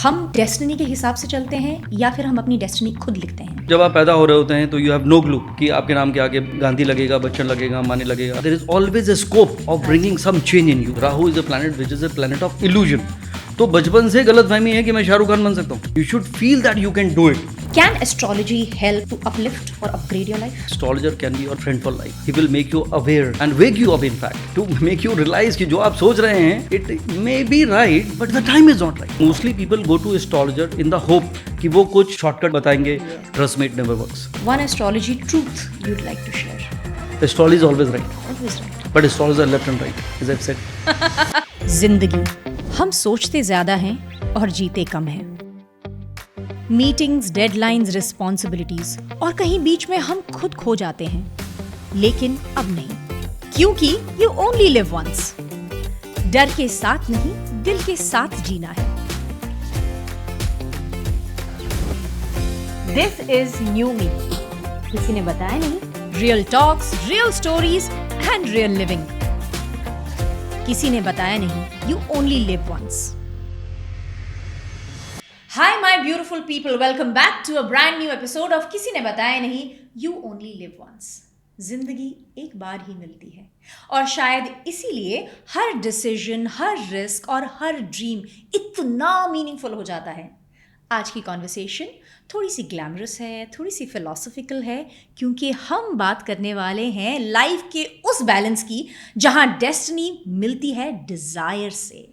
हम डेस्टिनी के हिसाब से चलते हैं या फिर हम अपनी डेस्टिनी खुद लिखते हैं? जब आप पैदा हो रहे होते हैं तो यू हैव नो क्लू कि आपके नाम के आगे गांधी लगेगा, बच्चन लगेगा, अंबानी लगेगा. There is always a scope of bringing some change in you. Rahu is a planet which is a planet of illusion. तो बचपन से गलतफहमी है कि मैं शाहरुख खान बन सकता हूँ. You should feel that you can do it. Can astrology help to uplift or upgrade your life? Astrologer can be your friend for life. He will make you aware and wake you up, in fact, to make you realize कि जो आप सोच रहे हैं it may be right but the time is not right. Mostly people go to astrologer in the hope कि वो कुछ shortcut बताएंगे. Trust me, it never works. One astrology truth you'd like to share? Astrology is always right. Always right. But astrologers are left and right, as I've said. जिंदगी हम सोचते ज्यादा हैं और जीते कम हैं. मीटिंग्स, डेडलाइंस, रिस्पॉन्सिबिलिटीज और कहीं बीच में हम खुद खो जाते हैं. लेकिन अब नहीं, क्योंकि यू ओनली लिव वंस. डर के साथ नहीं, दिल के साथ जीना है. This is new me. किसी ने बताया नहीं. Real talks, real stories and real living. किसी ने बताया नहीं, you only live once. Hi my beautiful people, welcome back to a brand new episode of किसी ने बताया नहीं, You only live once. जिंदगी एक बार ही मिलती है और शायद इसीलिए हर डिसीजन, हर रिस्क और हर ड्रीम इतना मीनिंगफुल हो जाता है. आज की कॉन्वर्सेशन थोड़ी सी ग्लैमरस है, थोड़ी सी फिलोसॉफिकल है, क्योंकि हम बात करने वाले हैं लाइफ के उस बैलेंस की जहां डेस्टिनी मिलती है डिजायर से.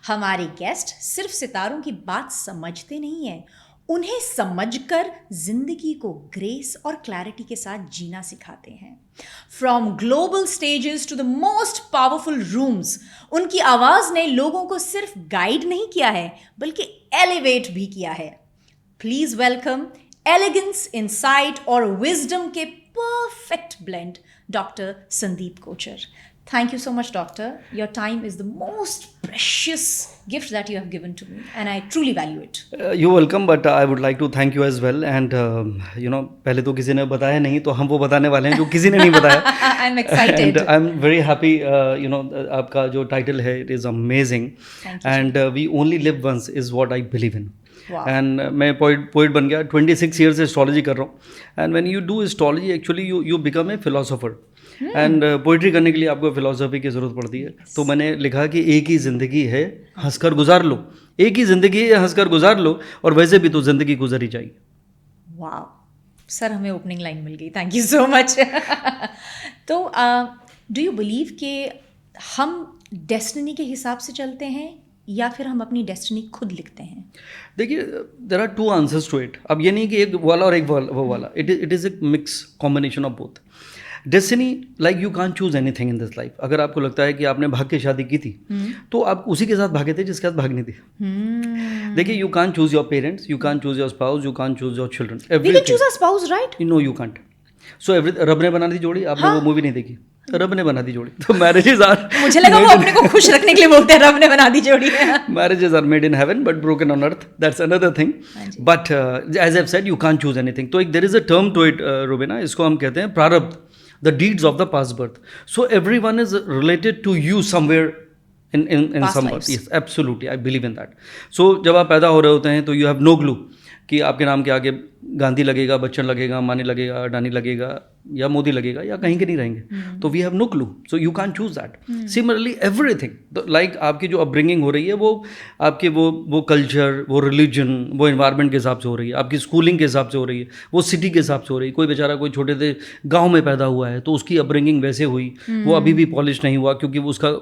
हमारे गेस्ट सिर्फ सितारों की बात समझते नहीं हैं, उन्हें समझकर जिंदगी को ग्रेस और क्लैरिटी के साथ जीना सिखाते हैं. From global stages to the most powerful rooms, उनकी आवाज ने लोगों को सिर्फ गाइड नहीं किया है बल्कि एलिवेट भी किया है. प्लीज वेलकम एलिगेंस, इनसाइट और विजडम के perfect blend, doctor Sandeep Kochar. Thank you so much, doctor. Your time is the most precious gift that you have given to me, and I truly value it. You're welcome, but I would like to thank you as well. And पहले तो किसी ने बताया नहीं, तो हम वो बताने वाले हैं जो किसी ने नहीं बताया. I'm excited. And I'm very happy. आपका जो title है, it is amazing. Thank you. And we only live once is what I believe in. Wow. And मैं poet बन गया. 26 years से astrology कर रहा हूँ. And when you do astrology, actually you become a philosopher. And poetry करने के लिए आपको फिलोसफी की ज़रूरत पड़ती है. तो मैंने लिखा कि एक ही ज़िंदगी है, हंसकर गुजार लो. एक ही ज़िंदगी है, हंसकर गुजार लो, और वैसे भी तो ज़िंदगी गुजर ही जाएगी. वाह सर, हमें ओपनिंग लाइन मिल गई. Thank you so much. तो डू यू बिलीव कि हम डेस्टिनी के हिसाब से चलते हैं या फिर हम अपनी डेस्टिनी खुद लिखते हैं? देखिए, there are two answers to it. अब ये नहीं कि एक वाला और एक वो वाला. It is a mix combination of both. Destiny, like you can't choose anything in this life. अगर आपको लगता है कि आपने भाग के शादी की थी, तो आप उसी के साथ भागे थे जिसके साथ भागनी थी. देखिए, you can't choose your parents, you can't choose your spouse, you can't choose your children. We can choose our spouse, right? No, you can't. So रब ने बना दी जोड़ी. आपने वो मूवी नहीं देखी? रब ने बना दी जोड़ी. तो मैरिजेस आर मुझे लगा वो अपने को खुश रखने के लिए बोलते हैं, रब ने बना दी जोड़ी. Marriages are made in heaven but broken on earth. That's another thing. But as I said, you can't choose anything. तो एक there is a term to it, Rubina. इसको हम कहते हैं प्रारब्ध. The deeds of the past birth. So everyone is related to you somewhere in some birth. Yes, absolutely. I believe in that. So जब आप पैदा हो रहे होते हैं तो you have no clue कि आपके नाम के आगे गांधी लगेगा, बच्चन लगेगा, अंबानी लगेगा, अडानी लगेगा या मोदी लगेगा या कहीं के नहीं रहेंगे. तो we have no clue. So you can choose that. Similarly everything, like आपकी जो अपब्रिंगिंग हो रही है, वो आपके वो कल्चर, वो रिलीजन, वो इन्वायरमेंट के हिसाब से हो रही है, आपकी स्कूलिंग के हिसाब से हो रही है, वो सिटी के हिसाब से हो रही है. कोई बेचारा कोई छोटे से गाँव में पैदा हुआ है तो उसकी अपब्रिंगिंग वैसे हुई, वो अभी भी पॉलिश नहीं हुआ क्योंकि उसका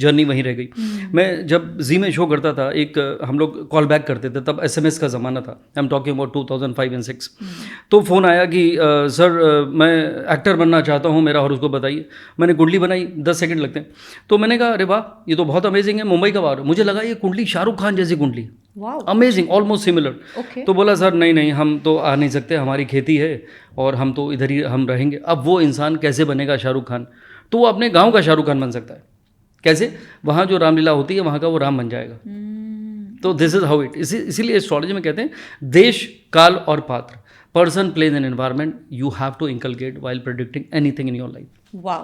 जर्नी वहीं रह गई. मैं जब जी में शो करता था, एक हम लोग कॉल बैक करते थे, तब SMS का ज़माना था. I am talking about 2005 and 6. तो फ़ोन आया कि सर मैं एक्टर बनना चाहता हूँ, मेरा हॉरोस्कोप बताइए. मैंने कुंडली बनाई, 10 सेकंड लगते हैं. तो मैंने कहा अरे वाह, ये तो बहुत अमेजिंग है, मुंबई का बाहर. मुझे लगा ये कुंडली शाहरुख खान जैसी कुंडली, अमेजिंग, ऑलमोस्ट सिमिलर. तो बोला सर नहीं, हम तो आ नहीं सकते, हमारी खेती है और हम तो इधर ही हम रहेंगे. अब वो इंसान कैसे बनेगा शाहरुख खान? तो वो अपने गाँव का शाहरुख खान बन सकता है. कैसे? वहाँ जो रामलीला होती है वहाँ का वो राम बन जाएगा. तो दिस इज हाउ इट. इसीलिए एस्ट्रोलॉजी में कहते हैं देश, काल और पात्र. Person, place and environment you have to inculcate while predicting anything in your life. Wow.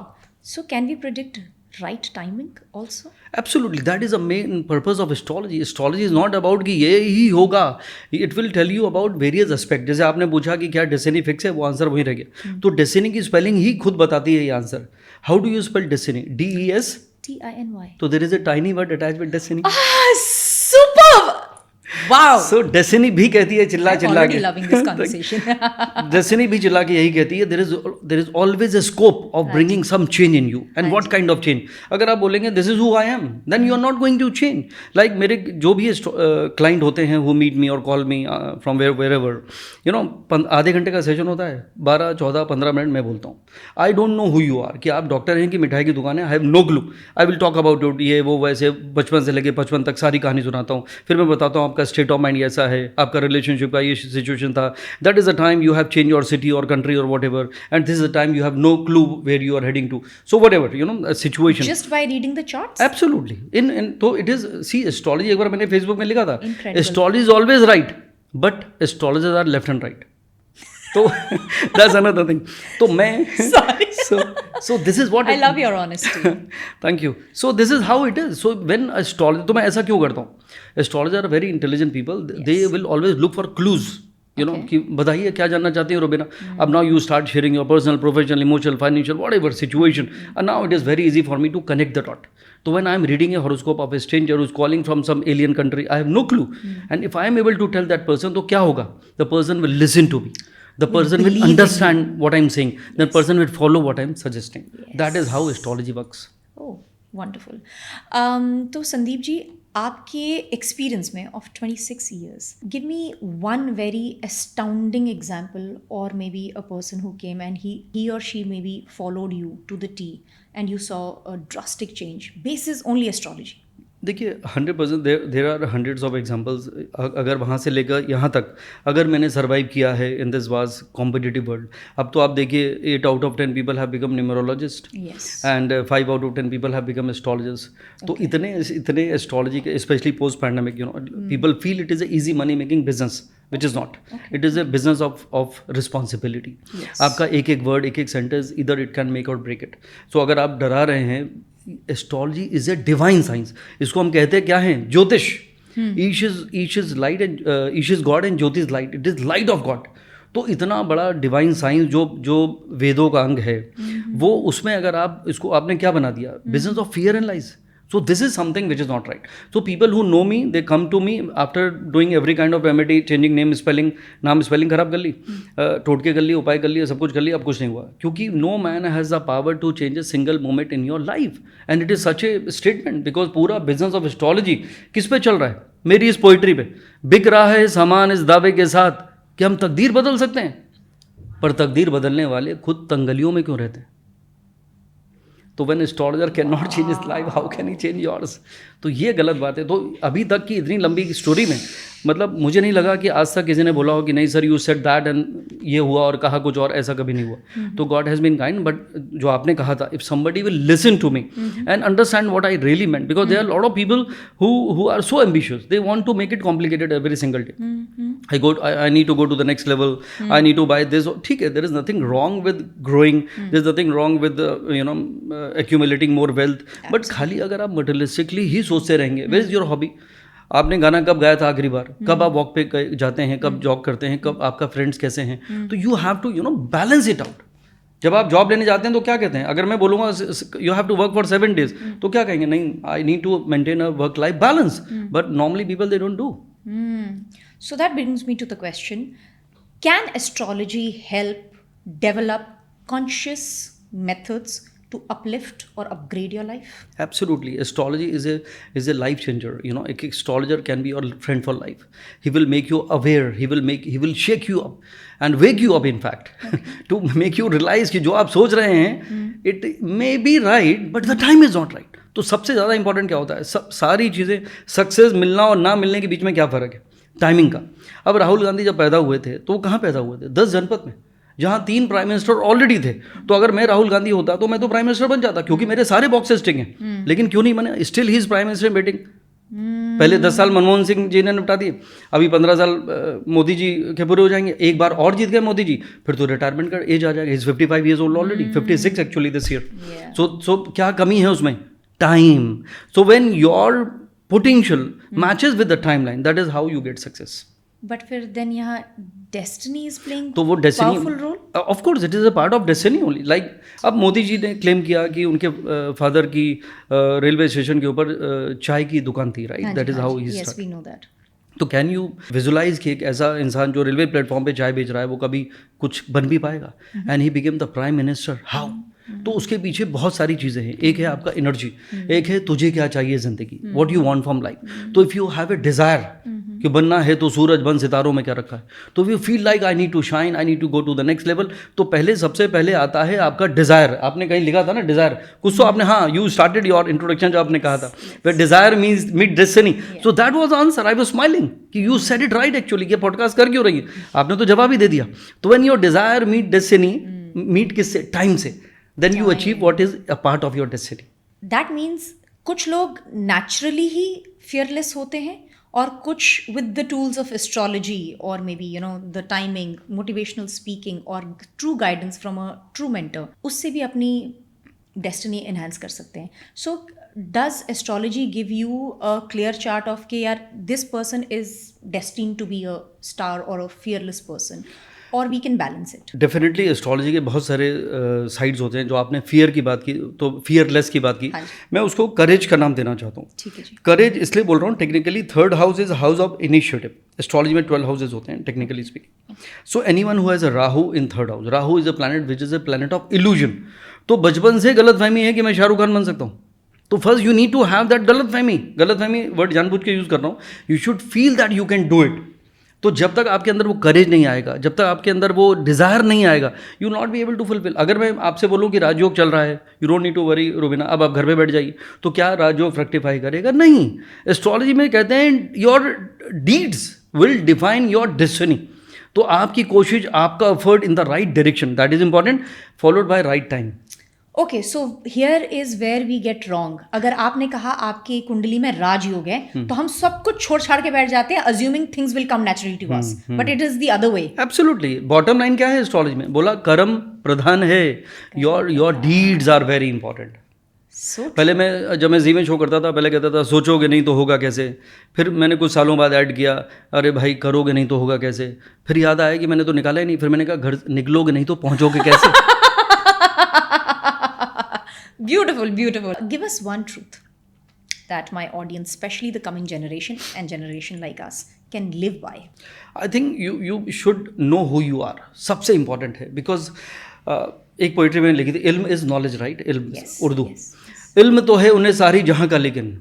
So can we predict right timing also? Absolutely, that is the main purpose of astrology. Astrology is not about कि ये ही होगा. It will tell you about various aspects. जैसे आपने पूछा कि क्या destiny fix है, वो आंसर वहीं रह गया. तो डेस्टिनी की स्पेलिंग ही खुद बताती है ये answer. How do you spell destiny? DES TINY. तो there is a tiny word attached with destiny. Superb! Wow! So destiny भी कहती है चिल्ला I'm चिल्ला already के. loving this conversation. डेस्टिनी भी चिल्ला के यही कहती है, there is always a scope of bringing some change in you. And what kind of change? अगर आप बोलेंगे this is who I am, then you are not going to change. Like मेरे जो भी क्लाइंट होते हैं हु मीट मी और call me from wherever, you know, आधे घंटे का सेशन होता है, 12, 14, 15 मिनट मैं बोलता हूँ. I don't know who you are, कि आप डॉक्टर हैं कि मिठाई की दुकान है, I have no clue. I will talk about it, ये वो वैसे बचपन से लेके 55 तक सारी कहानी सुनाता हूँ. फिर मैं बताता हूँ आपका स्टेट ऑफ माइंड ऐसा है, आपका रिलेशनशिप का ये सिचुएशन था, that is the time you have change your city और कंट्री और whatever, and this is the time you have no clue where you are heading to. So whatever, you know, situation. Just by reading the charts? Absolutely. इन तो it is, C astrology, एक बार मैंने Facebook में लिखा था, Incredible. Astrology is always right but astrologers are left and right. तो that's another thing. तो मैं so this is what I love your honesty. thank you. So this is how it is. So when astrologer, तो मैं ऐसा क्यों करता हूँ? Astrologers are very intelligent people. They will always look for clues. You know, कि बताइए क्या जानना चाहती हैं रोबिना. अब now you start sharing your personal, professional, emotional, financial, whatever situation. And now it is very easy for me to connect the dot. So when I am reading a horoscope of a stranger who is calling from some alien country, I have no clue. And if I am able to tell that person, तो क्या होगा? The person will listen to me. The person will understand what I'm saying. The person will follow what I'm suggesting. That is how astrology works. Oh, wonderful. तो संदीप जी, आपके experience में of 26 years, give me one very astounding example, or maybe a person who came and he or she maybe followed you to the T and you saw a drastic change basis only astrology. देखिए 100% there are hundreds of examples. अगर वहाँ से लेकर यहाँ तक अगर मैंने survive किया है in this was competitive world. अब तो आप देखिए 8 out of 10 people have become numerologist and 5 out of 10 people have become astrologers. तो इतने एस्ट्रोलॉजी के, specially post pandemic, you know, people feel it is a easy money making business, which is not. It is a business of responsibility. आपका एक एक word, एक एक sentence, इधर it can make और ब्रेक इट. सो अगर आप डरा रहे हैं, astrology is a divine science. इसको हम कहते हैं क्या है? ज्योतिष. Eesh is light and Eesh is God and Jyoti is light. It is light of God. तो इतना बड़ा डिवाइन साइंस जो वेदों का अंग है, वो उसमें अगर आप इसको, आपने क्या बना दिया? Business of fear and lies. So this is something which is not right. So people who know me, they come to me after doing every kind of remedy, changing name, spelling, नाम spelling खराब कर ली, टोटके कर ली, उपाय कर लिया, सब कुछ कर लिया, अब कुछ नहीं हुआ. क्योंकि no man has the power to change a single moment in your life. And it is such a statement because पूरा business of astrology किस पे चल रहा है? मेरी इस पोइट्री पे बिक रहा है सामान इस दावे के साथ कि हम तकदीर बदल सकते हैं. पर तकदीर बदलने वाले खुद तंगलियों में क्यों रहते हैं? तो when astrologer can not change his life, how can he change yours? तो ये गलत बात है. तो अभी तक की इतनी लंबी स्टोरी में मतलब मुझे नहीं लगा कि आज तक किसी ने बोला हो कि नहीं sir you said that and ये हुआ और कहा कुछ और, ऐसा कभी नहीं हुआ. तो God has been kind. But जो आपने कहा था, if somebody will listen to me and understand what I really meant, because there are lot of people who are so ambitious, they want to make it complicated every single day. I need to go to the next level. I need to buy this. ठीक है, there is nothing wrong with growing. There is nothing wrong with accumulating more wealth. But खाली अगर आप materialistically ही सोचते रहेंगे, where is your hobby? आपने गाना कब गाया था आखिरी बार? कब आप वॉक पे जाते हैं? कब जॉब करते हैं? कब आपका फ्रेंड्स कैसे हैं? तो you have to balance it out. जब आप जॉब लेने जाते हैं तो क्या कहते हैं? अगर मैं बोलूँगा you have to work for 7 days, तो क्या कहेंगे? नहीं, I need to maintain a work life balance. But normally people they don't do. So that brings me to the question, can astrology help develop conscious methods to uplift or upgrade your life? Absolutely. Astrology is a life changer. A astrologer can be your friend for life. He will make you aware. He will shake you up and wake you up, in fact, to make you realize कि जो आप सोच रहे हैं, it may be right, but the time is not right. तो सबसे ज़्यादा important क्या होता है? सारी चीज़ें, सक्सेस मिलना और ना मिलने के बीच में क्या फ़र्क है? टाइमिंग का. अब राहुल गांधी जब पैदा हुए थे तो वो कहाँ पैदा हुए थे? 10 जनपद में, जहाँ 3 प्राइम मिनिस्टर ऑलरेडी थे. तो अगर मैं राहुल गांधी होता तो मैं तो प्राइम मिनिस्टर बन जाता, क्योंकि मेरे सारे बॉक्सेस टिक हैं. लेकिन क्यों नहीं बने? Still he is prime minister in waiting. पहले 10 साल मनमोहन सिंह जी ने निपटा दिए, अभी 15 साल मोदी जी के पूरे हो जाएंगे, एक बार और जीत गए मोदी जी, फिर तो रिटायरमेंट का एज आ जाएगा. Is 55 years old already, 56 actually this year. So क्या कमी है उसमें? Time. So when your potential matches with the timeline, that is how you get success. But फिर देन यहाँ डेस्टिनी इज प्लेइंग तो वो destiny, powerful role. Of course it is a part of destiny only. Like अब मोदी जी ने claim किया कि उनके father की रेलवे स्टेशन के ऊपर चाय की दुकान थी, right? That is how he yes, started. We know that. तो कैन यू विजुलाइज कि एक ऐसा इंसान जो रेलवे प्लेटफॉर्म पे चाय बेच रहा है वो कभी कुछ बन भी पाएगा? And he became the prime minister. How? तो उसके पीछे बहुत सारी चीज़ें हैं. एक है आपका एनर्जी, एक है तुझे क्या चाहिए ज़िंदगी, what you want from life. तो if you have a desire कि बनना है तो सूरज बन, सितारों में क्या रखा है. तो you feel like I need to shine, I need to go to the next level. तो पहले सबसे पहले आता है आपका डिज़ायर. आपने कहीं लिखा था ना डिज़ायर, कुछ तो आपने, हाँ, यू स्टार्टेड योर इंट्रोडक्शन जो आपने कहा था, वे desire means meet destiny. So that was answer. I was smiling कि you said it right actually. ये पॉडकास्ट कर क्यों रही है? आपने तो जवाब ही दे दिया. तो when your desire meet destiny, meet किससे? टाइम से, then you achieve what is a part of your destiny. That means कुछ लोग नेचुरली ही फियरलेस होते हैं और कुछ with the tools of astrology और maybe the timing, motivational speaking और true guidance from a true mentor, उससे भी अपनी डेस्टिनी एनहांस कर सकते हैं. So does astrology give you a clear chart of कि यार this person is destined to be a star और अ फियरलेस पर्सन, और we can balance it? Definitely astrology के बहुत सारे साइड्स होते हैं. जो आपने फियर की बात की, तो फियरलेस की बात की, मैं उसको करेज का नाम देना चाहता हूँ. ठीक है जी. करेज इसलिए बोल रहा हूँ, technically third house is house of initiative. Astrology में 12 हाउसेज होते हैं technically speaking. So anyone who has a Rahu in third house, Rahu is a planet which is a planet of illusion. तो बचपन से गलतफहमी है कि मैं शाहरुख खान बन सकता हूँ. तो first you need to have that गलतफहमी वर्ड जानबूझ के यूज कर रहा हूँ. You should feel that you can do it. तो जब तक आपके अंदर वो करेज नहीं आएगा, जब तक आपके अंदर वो डिज़ायर नहीं आएगा, you not be able to fulfil. अगर मैं आपसे बोलूँ कि राजयोग चल रहा है, you don't need to worry Rubina, अब आप घर पे बैठ जाइए, तो क्या राजयोग फ्रक्टिफाई करेगा? नहीं. एस्ट्रोलॉजी में कहते हैं your deeds will define your destiny. तो आपकी कोशिश, आपका effort in the right direction, that is important, followed by right time. Okay, so here is where we get wrong. अगर आपने कहा आपकी कुंडली में राजयोग है, तो हम सब कुछ छोड़ छाड़ के बैठ जाते हैं assuming things will come naturally to us, but it is the other way. Absolutely. Bottom line क्या है एस्ट्रोलॉजी में? बोला कर्म प्रधान है, your deeds are very important. पहले मैं जब मैं जी में शो करता था, पहले कहता था सोचोगे नहीं तो होगा कैसे. फिर मैंने कुछ सालों बाद ऐड किया, अरे भाई करोगे नहीं तो होगा कैसे. फिर याद आया कि मैंने तो निकाला ही नहीं. फिर मैंने कहा घर निकलोगे नहीं तो पहुंचोगे कैसे. Beautiful, beautiful. Give us one truth that my audience, especially the coming generation and generation like us, can live by. I think you should know who you are. सबसे important है, because एक पोइट्री में लिखी थी, इल्म is knowledge, right? इल्म, उर्दू. इल्म तो है उन्हें सारी जहां का, लेकिन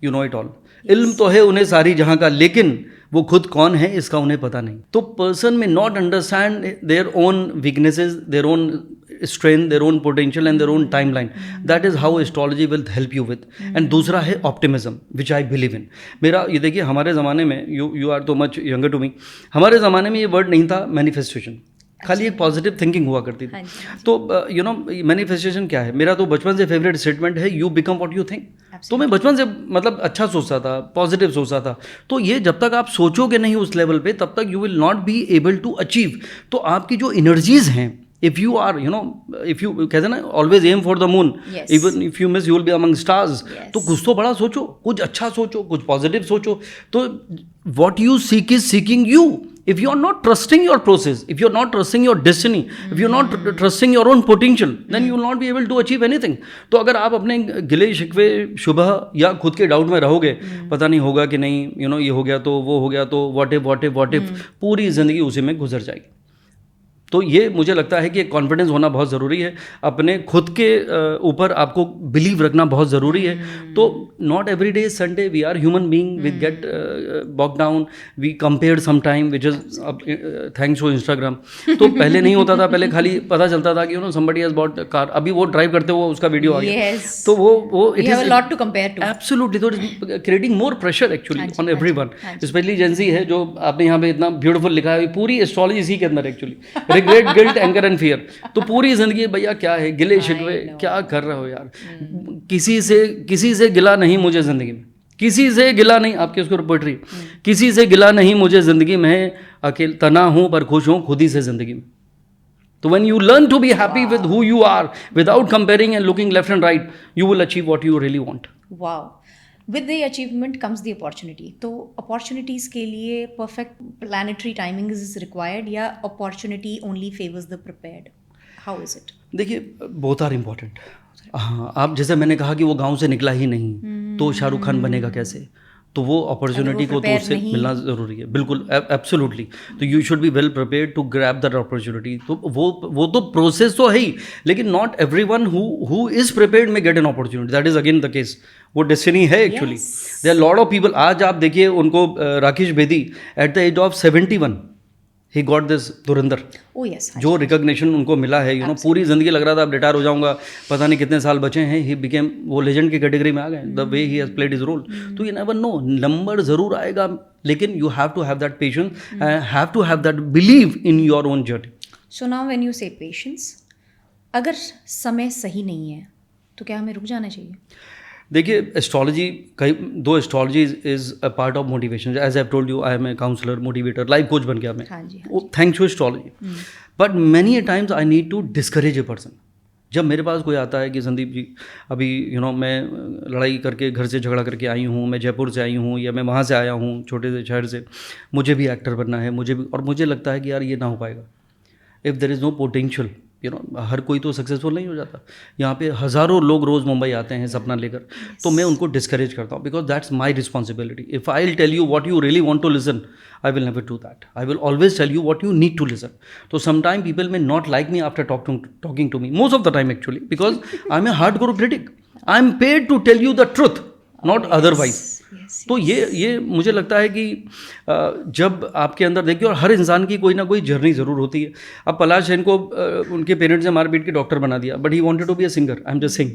यू नो इट ऑल. इल्म तो है उन्हें सारी जहां का, लेकिन वो खुद कौन है इसका उन्हें पता नहीं. तो पर्सन में not understand their own weaknesses, their own strength, their own potential and their own timeline. That is how astrology will help you with. And दूसरा है optimism, which I believe in. मेरा ये देखिए, हमारे ज़माने में, you are so much younger to me, हमारे ज़माने में ये वर्ड नहीं था मैनिफेस्टेशन. खाली एक पॉजिटिव थिंकिंग हुआ करती थी. तो मैनिफेस्टेशन क्या है? मेरा तो बचपन से फेवरेट स्टेटमेंट है, you become what you think. तो मैं बचपन से मतलब अच्छा सोचता था, पॉजिटिव सोचता था. तो ये जब तक आप सोचोगे नहीं उस लेवल पे, तब तक you will not be able to achieve. तो आपकी जो एनर्जीज हैं, if you are, if you कहते ना, always aim for the moon. Yes. Even if you miss, you will be among stars. Yes. तो कुछ तो बड़ा सोचो, कुछ अच्छा सोचो, कुछ पॉजिटिव सोचो. तो what you seek is seeking you. If you are not trusting your process, if you are not trusting your destiny, if you are not trusting your own potential, then you will not be able to achieve anything. तो अगर आप अपने गिले शिकवे, शुबह या खुद के doubt में रहोगे, पता नहीं होगा कि नहीं, ये हो गया तो वो हो गया तो what if, पूरी जिंदगी उसी में गुजर जाएगी. तो ये मुझे लगता है कि कॉन्फिडेंस होना बहुत ज़रूरी है. अपने खुद के ऊपर आपको बिलीव रखना बहुत ज़रूरी है. तो not every day Sunday, we are human being, we get bogged down, we compare some time, which is thanks to Instagram. तो पहले नहीं होता था, पहले खाली पता चलता था कि somebody has bought a car. अभी वो ड्राइव करते हुए उसका वीडियो आ गया. तो वो it is a lot to compare to. Absolutely. So it is creating more pressure actually on everyone, especially Gen Z है, जो आपने यहाँ पे इतना ब्यूटीफुल लिखा है. पूरी एस्ट्रोलॉजी इसी के अंदर actually, regret, guilt, anger and fear. तो पूरी जिंदगी भैया क्या है, गिले शिकवे, क्या कर रहे हो यार. किसी से गिला नहीं मुझे जिंदगी में. किसी से गिला नहीं, आपके उसको पोइट्री, किसी से गिला नहीं मुझे ज़िंदगी में, अकेले तना हूँ पर खुश हूँ खुद ही से ज़िंदगी में. तो when you learn to be happy with who you are without comparing and looking left and right, you will achieve what you really want. Wow. With the achievement comes the opportunity. तो opportunities के लिए perfect planetary timing is required या opportunity only favors the prepared? How is it? देखिए, both are important. हाँ, आप जैसे मैंने कहा कि वो गांव से निकला ही नहीं, तो शाहरुख खान बनेगा कैसे? तो वो अपॉर्चुनिटी को तो उससे मिलना ज़रूरी है. बिल्कुल, एब्सोल्युटली. तो you should be well prepared to grab that opportunity. तो वो तो प्रोसेस तो है ही, लेकिन not everyone who is prepared may get an opportunity. That is again the case. वो डेस्टिनी है actually. There are lot of people. आज आप देखिए उनको, Rakesh Bedi at the age of 71 he got this Dhurandhar. Oh yes. जो रिकॉग्निशन उनको मिला है, यू नो, पूरी जिंदगी लग रहा था अब रिटायर हो जाऊंगा, पता नहीं कितने साल बचे हैं. ही बिकेम, वो लेजेंड की कैटेगरी में आ गए, the way he has played his role. तो यू नेवर नो, नंबर जरूर आएगा, लेकिन you have to have that patience, have to have that believe in your own journey. So now when you say patience, अगर समय सही नहीं है तो क्या हमें रुक जाना चाहिए? देखिए, एस्ट्रोलॉजी, कई दो, astrology is a part of motivation. As I have told you, I am a counsellor, motivator, life coach बन गया मैं. हाँ जी. Thanks to astrology. But many a times I need to discourage a person. जब मेरे पास कोई आता है कि संदीप जी, अभी यू नो मैं लड़ाई करके घर से झगड़ा करके आई हूँ, मैं जयपुर से आई हूँ या मैं वहाँ से आया हूँ छोटे से शहर से, मुझे भी एक्टर बनना है, मुझे भी, और मुझे लगता है कि यार ये ना हो पाएगा. If there is no potential, you know, हर कोई तो सक्सेसफुल नहीं हो जाता. यहाँ पे हज़ारों लोग रोज़ मुंबई आते हैं सपना लेकर. तो मैं उनको डिस्करेज करता हूँ, because that's my responsibility. If I will tell you what you really want to listen, I will never do that. I will always tell you what you need to listen. So sometimes people may not like me after talking to me. Most of the time actually, because I'm a hardcore critic. I'm paid to tell you the truth, not otherwise. तो ये मुझे लगता है कि जब आपके अंदर देखिए, और हर इंसान की कोई ना कोई जर्नी ज़रूर होती है. अब पलाश सेन को उनके पेरेंट्स ने मार पीट के डॉक्टर बना दिया, but he wanted to be a singer. I am just sing,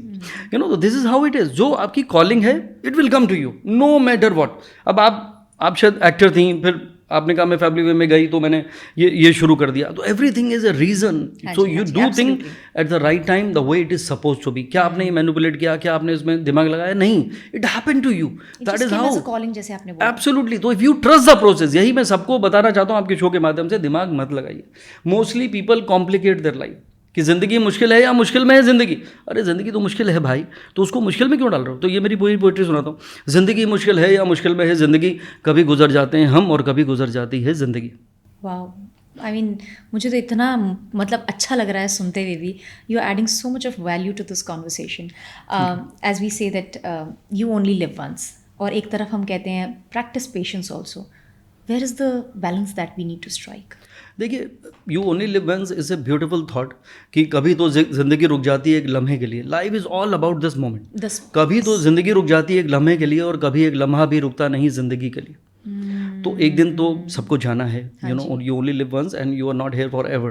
you know. This is how it is. जो आपकी कॉलिंग है, it will come to you no matter what. अब आप शायद एक्टर थी, फिर आपने कहा मैं फैमिली वे में गई तो मैंने ये शुरू कर दिया. तो everything is a reason. So you do thing at the right time, the way it is suppose to be. क्या आपने मैनिपुलेट किया, क्या आपने इसमें दिमाग लगाया? नहीं, it happened to you. That is how, calling जैसे आपने बोला. एब्सोल्युटली. तो if you trust the process, यही मैं सबको बताना चाहता हूँ आपके शो के माध्यम से, दिमाग मत लगाइए. Mostly people complicate their life कि ज़िंदगी मुश्किल है या मुश्किल में है ज़िंदगी. अरे ज़िंदगी तो मुश्किल है भाई, तो उसको मुश्किल में क्यों डाल रहे हो? तो ये मेरी पूरी पोइट्री सुनाता हूँ. ज़िंदगी मुश्किल है या मुश्किल में है ज़िंदगी, कभी गुजर जाते हैं हम और कभी गुजर जाती है ज़िंदगी. वाओ. आई मीन, मुझे तो इतना मतलब अच्छा लग रहा है सुनते हुए भी. You are adding so much of value to this conversation. As we say that you only live once, और एक तरफ हम कहते हैं practice patience also. Where is the balance that we need to strike? देखिए, you only live once is a beautiful thought कि कभी तो जिंदगी रुक जाती है एक लम्हे के लिए. Life is all about this moment. कभी तो जिंदगी रुक जाती है एक लम्हे के लिए, और कभी एक लम्हा भी रुकता नहीं जिंदगी के लिए. तो एक दिन तो सबको जाना है, you know, you only live once and you are not here forever.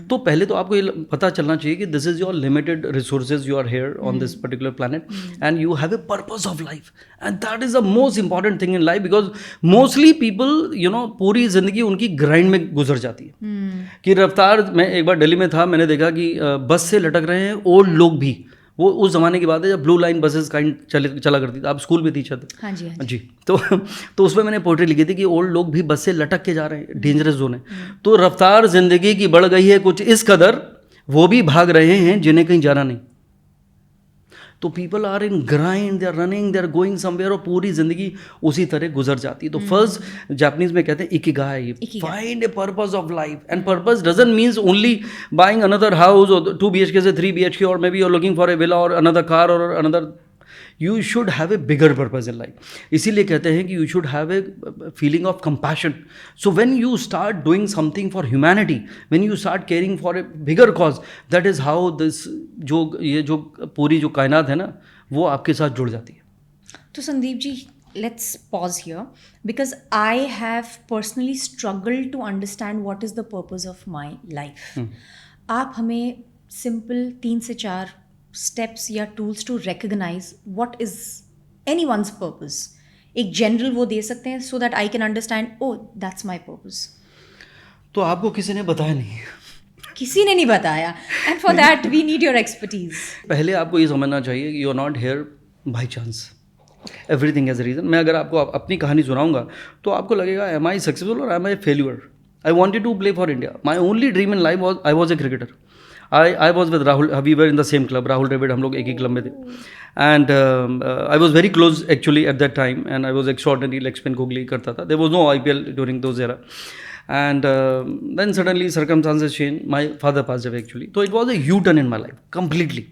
तो पहले तो आपको ये पता चलना चाहिए कि this is your limited resources, you are here on this particular planet and you have a purpose of life, and that is the most important thing in life. Because mostly people, you know, पूरी जिंदगी उनकी grind में गुजर जाती है. कि रफ्तार, मैं एक बार दिल्ली में था, मैंने देखा कि बस से लटक रहे हैं ओल्ड लोग भी. वो उस ज़माने की बात है जब ब्लू लाइन बसेस चला करती थी. आप स्कूल में थी शायद. हाँ जी, हाँ जी. तो उसमें मैंने पोइट्री लिखी थी कि ओल्ड लोग भी बस से लटक के जा रहे हैं, डेंजरस जोन है. तो रफ्तार जिंदगी की बढ़ गई है कुछ इस कदर, वो भी भाग रहे हैं जिन्हें कहीं जाना नहीं. तो people are in grind, they are running, they are going somewhere, और पूरी जिंदगी उसी तरह गुजर जाती है. तो फर्स्ट जापानीज में कहते हैं ikigai, find a purpose of life. And purpose doesn't means only buying another house और 2 BHK से 3 BHK, और maybe you are looking for a villa और अनदर कार और another. You should have a bigger purpose in life. इसीलिए कहते हैं कि you should have a feeling of compassion. So when you start doing something for humanity, when you start caring for a bigger cause, that is how this, जो पूरी जो कायनात है ना, वो आपके साथ जुड़ जाती है. तो Sandeep ji, let's pause here, because I have personally struggled to understand what is the purpose of my life. आप हमें सिंपल 3 से 4 स्टेप्स या tools to recognise what is anyone's purpose, एक जनरल वो दे सकते हैं, so that I can understand, oh that's my purpose. तो आपको किसी ने बताया नहीं? किसी ने नहीं बताया, and for that we need your expertise. पहले आपको ये समझना चाहिए कि you are not here by chance. Everything has a reason. मैं अगर आपको अपनी कहानी सुनाऊंगा तो आपको लगेगा एम आई सक्सेसफुल और am I failure. I wanted to play for India. My only dream in life was I was a cricketer. I was with Rahul. We were in the same club. Rahul Dravid. हम लोग एक ही club में थे. And I was very close actually at that time. And I was extraordinary leg spin googly करता था. There was no IPL during those era. And then suddenly circumstances changed. My father passed away actually. So it was a U-turn in my life completely.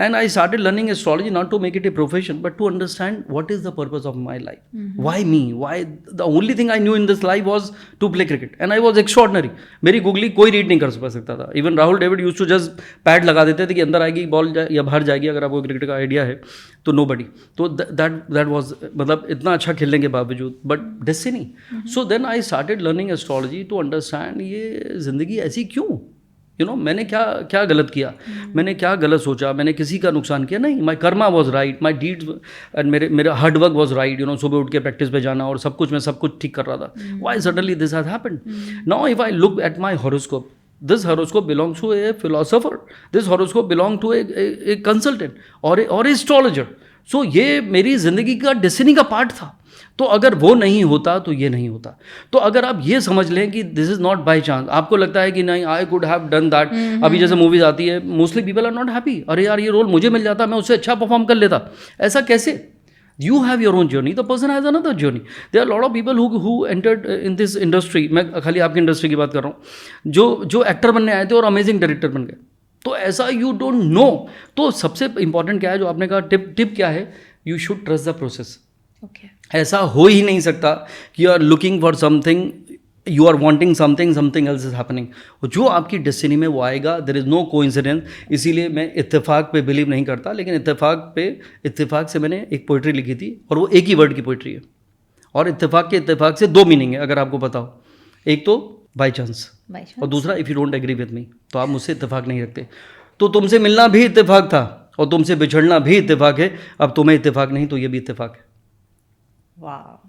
And I started learning astrology not to make it a profession, but to understand what is the purpose of my life. Why me? Why the only thing I knew in this life was to play cricket, and I was extraordinary. मेरी googly कोई read नहीं कर सकता था. Even Rahul Dravid used to just pad लगा देते थे कि अंदर आएगी बॉल या बाहर जाएगी. अगर आपको क्रिकेट का आइडिया है तो nobody. तो that was मतलब इतना अच्छा खेलने के बावजूद, but destiny. So then I started learning astrology to understand ये ज़िंदगी ऐसी क्यों. मैंने क्या गलत किया, मैंने क्या गलत सोचा, मैंने किसी का नुकसान किया. नहीं, my karma was right, my deeds and मेरा हार्ड वर्क वॉज राइट. सुबह उठ के प्रैक्टिस पे जाना और सब कुछ ठीक कर रहा था. Why suddenly this has happened. Now if I look at my horoscope, this horoscope belongs to a philosopher, this horoscope belong to a consultant और एस्ट्रोलॉजर. सो ये मेरी ज़िंदगी का डेस्टिनी का पार्ट था. तो अगर वो नहीं होता तो ये नहीं होता. तो अगर आप ये समझ लें कि this is not by chance, आपको लगता है कि नहीं I could have done that. अभी जैसे मूवीज आती है, mostly people are not happy. अरे यार ये रोल मुझे मिल जाता, मैं उससे अच्छा परफॉर्म कर लेता. ऐसा कैसे? You have your own journey, the person has another journey. There are a lot of people who entered in this industry. मैं खाली आपकी इंडस्ट्री की बात कर रहा हूँ, जो एक्टर बनने आए थे और अमेजिंग डायरेक्टर बन गए. तो ऐसा यू डोंट नो. तो सबसे इंपॉर्टेंट क्या है जो आपने कहा, टिप क्या है, you should trust the process. ऐसा हो ही नहीं सकता कि you are looking for something, you are wanting something else is happening. जो आपकी डेस्टिनी में वो आएगा. There is no coincidence. इसीलिए मैं इत्तेफाक पे बिलीव नहीं करता, लेकिन इत्तेफाक से मैंने एक पोइट्री लिखी थी और वो एक ही वर्ड की पोइट्री है. और इत्तेफाक से दो मीनिंग है, अगर आपको पता हो. एक तो बाई चांस और दूसरा if you don't agree with me, तो आप मुझसे इत्तेफाक नहीं रखते. तो तुमसे मिलना भी इत्तेफाक था और तुमसे बिछड़ना भी इत्तेफाक है. अब तुम्हें इत्तेफाक नहीं तो ये भी इत्तेफाक है. Wow.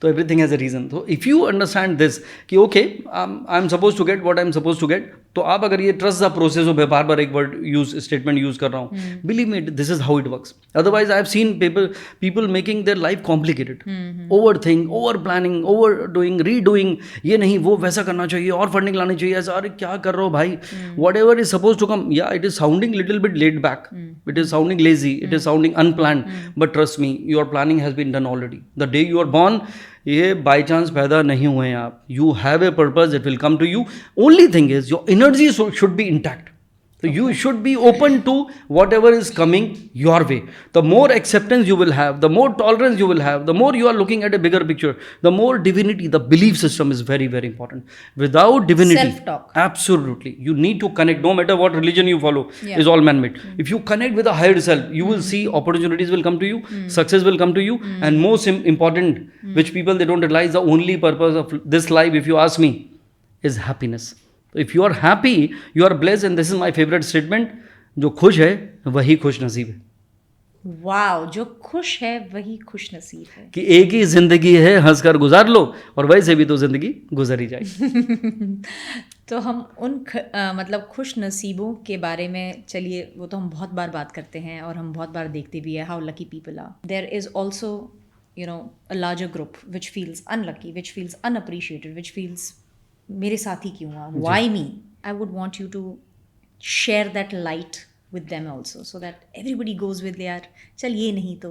तो एवरीथिंग हैज़ अ रीज़न. तो इफ़ यू अंडरस्टैंड दिस कि okay I am suppose to get what I am suppose to get, तो आप अगर ये ट्रस्ट द प्रोसेस हो, बार बार एक वर्ड स्टेटमेंट यूज कर रहा हूँ, believe me this is how it works. Otherwise I have seen people making their life complicated, over think, over planning, over doing, redoing. ये नहीं वो वैसा करना चाहिए और फंडिंग लानी चाहिए. ऐसा अरे क्या कर रहे हो भाई. Whatever is suppose to come, या it is sounding little bit laid back, it is sounding lazy, it is sounding unplanned, but trust me your planning has been done already. The day you are born, ये by chance पैदा नहीं हुए हैं आप. You have a purpose, it will come to you. Only thing is your energy should be intact. So you should be open to whatever is coming your way. The more acceptance you will have, the more tolerance you will have, the more you are looking at a bigger picture, the more divinity, the belief system is very, very important. Without divinity, self-talk. Absolutely. You need to connect, no matter what religion you follow, is all man-made. If you connect with a higher self, you will see opportunities will come to you, success will come to you, and most important, which people they don't realize, the only purpose of this life, if you ask me, is happiness. If you are happy, you are blessed, and this is my favorite statement, जो खुश है वही खुश नसीब है. Wow, जो खुश है वही खुश नसीब है. कि एक ही जिंदगी है, हंसकर गुजार लो, और वैसे भी तो जिंदगी गुजर ही जाएगी. तो हम उन मतलब खुश नसीबों के बारे में, चलिए वो तो हम बहुत बार बात करते हैं और हम बहुत बार देखते भी है, how lucky people are. There is also a larger group which feels unlucky, which feels unappreciated, which feels मेरे साथ ही क्यों हुआ, why me. I would want you to share that light with them also, so that everybody goes with यार चल ये नहीं तो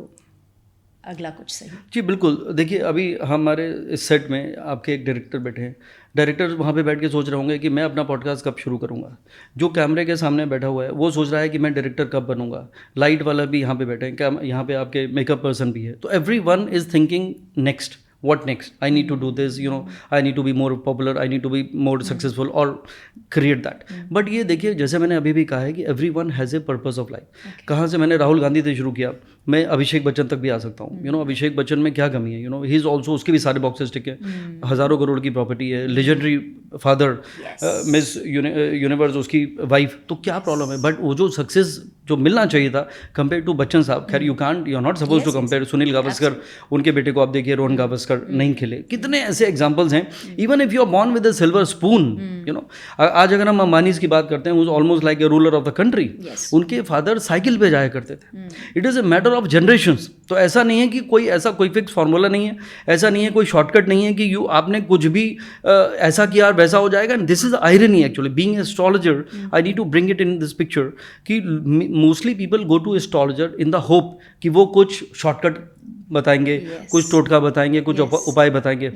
अगला कुछ सही. जी बिल्कुल. देखिए अभी हमारे इस सेट में आपके एक डायरेक्टर बैठे हैं. डायरेक्टर वहाँ पे बैठ के सोच रहे होंगे कि मैं अपना पॉडकास्ट कब शुरू करूँगा. जो कैमरे के सामने बैठा हुआ है वो सोच रहा है कि मैं डायरेक्टर कब बनूंगा. लाइट वाला भी यहाँ पे बैठे हैं, यहाँ पे आपके मेकअप पर्सन भी है. तो every one is thinking next. What next? I need to do this, I need to be more popular, I need to be more successful or create that. But ये देखिए, जैसे मैंने अभी भी कहा है कि everyone has a purpose of life. कहाँ से मैंने राहुल गांधी से शुरू किया, मैं अभिषेक बच्चन तक भी आ सकता हूँ. अभिषेक बच्चन में क्या कमी है, ही इज़ ऑल्सो, उसके भी सारे बॉक्सेस टिक है. हज़ारों करोड़ की प्रॉपर्टी है, लेजेंडरी फादर, मिस यूनिवर्स उसकी वाइफ. तो क्या प्रॉब्लम है. बट वो जो सक्सेस जो मिलना चाहिए था कंपेयर टू बच्चन साहब, खैर you are not suppose to compare. Sunil Gavaskar, उनके बेटे को आप देखिए, रोहन गावस्कर नहीं खेले. कितने ऐसे एग्जाम्पल्स हैं. Even if you are born with a silver spoon, आज अगर हम अंबानीज की बात करते हैं, almost like a ruler of the country. उनके फादर साइकिल पे जाया करते थे. It is a matter of generations. तो ऐसा नहीं है कि कोई फिक्स फार्मूला नहीं है, ऐसा नहीं है कोई शॉर्टकट नहीं है कि आपने कुछ भी ऐसा किया वैसा हो जाएगा। This is irony actually being astrologer. I need to bring it in this picture कि mostly people go to astrologer in the hope कि वो कुछ शॉर्टकट बताएंगे, कुछ टोटका बताएंगे, कुछ उपाय बताएंगे।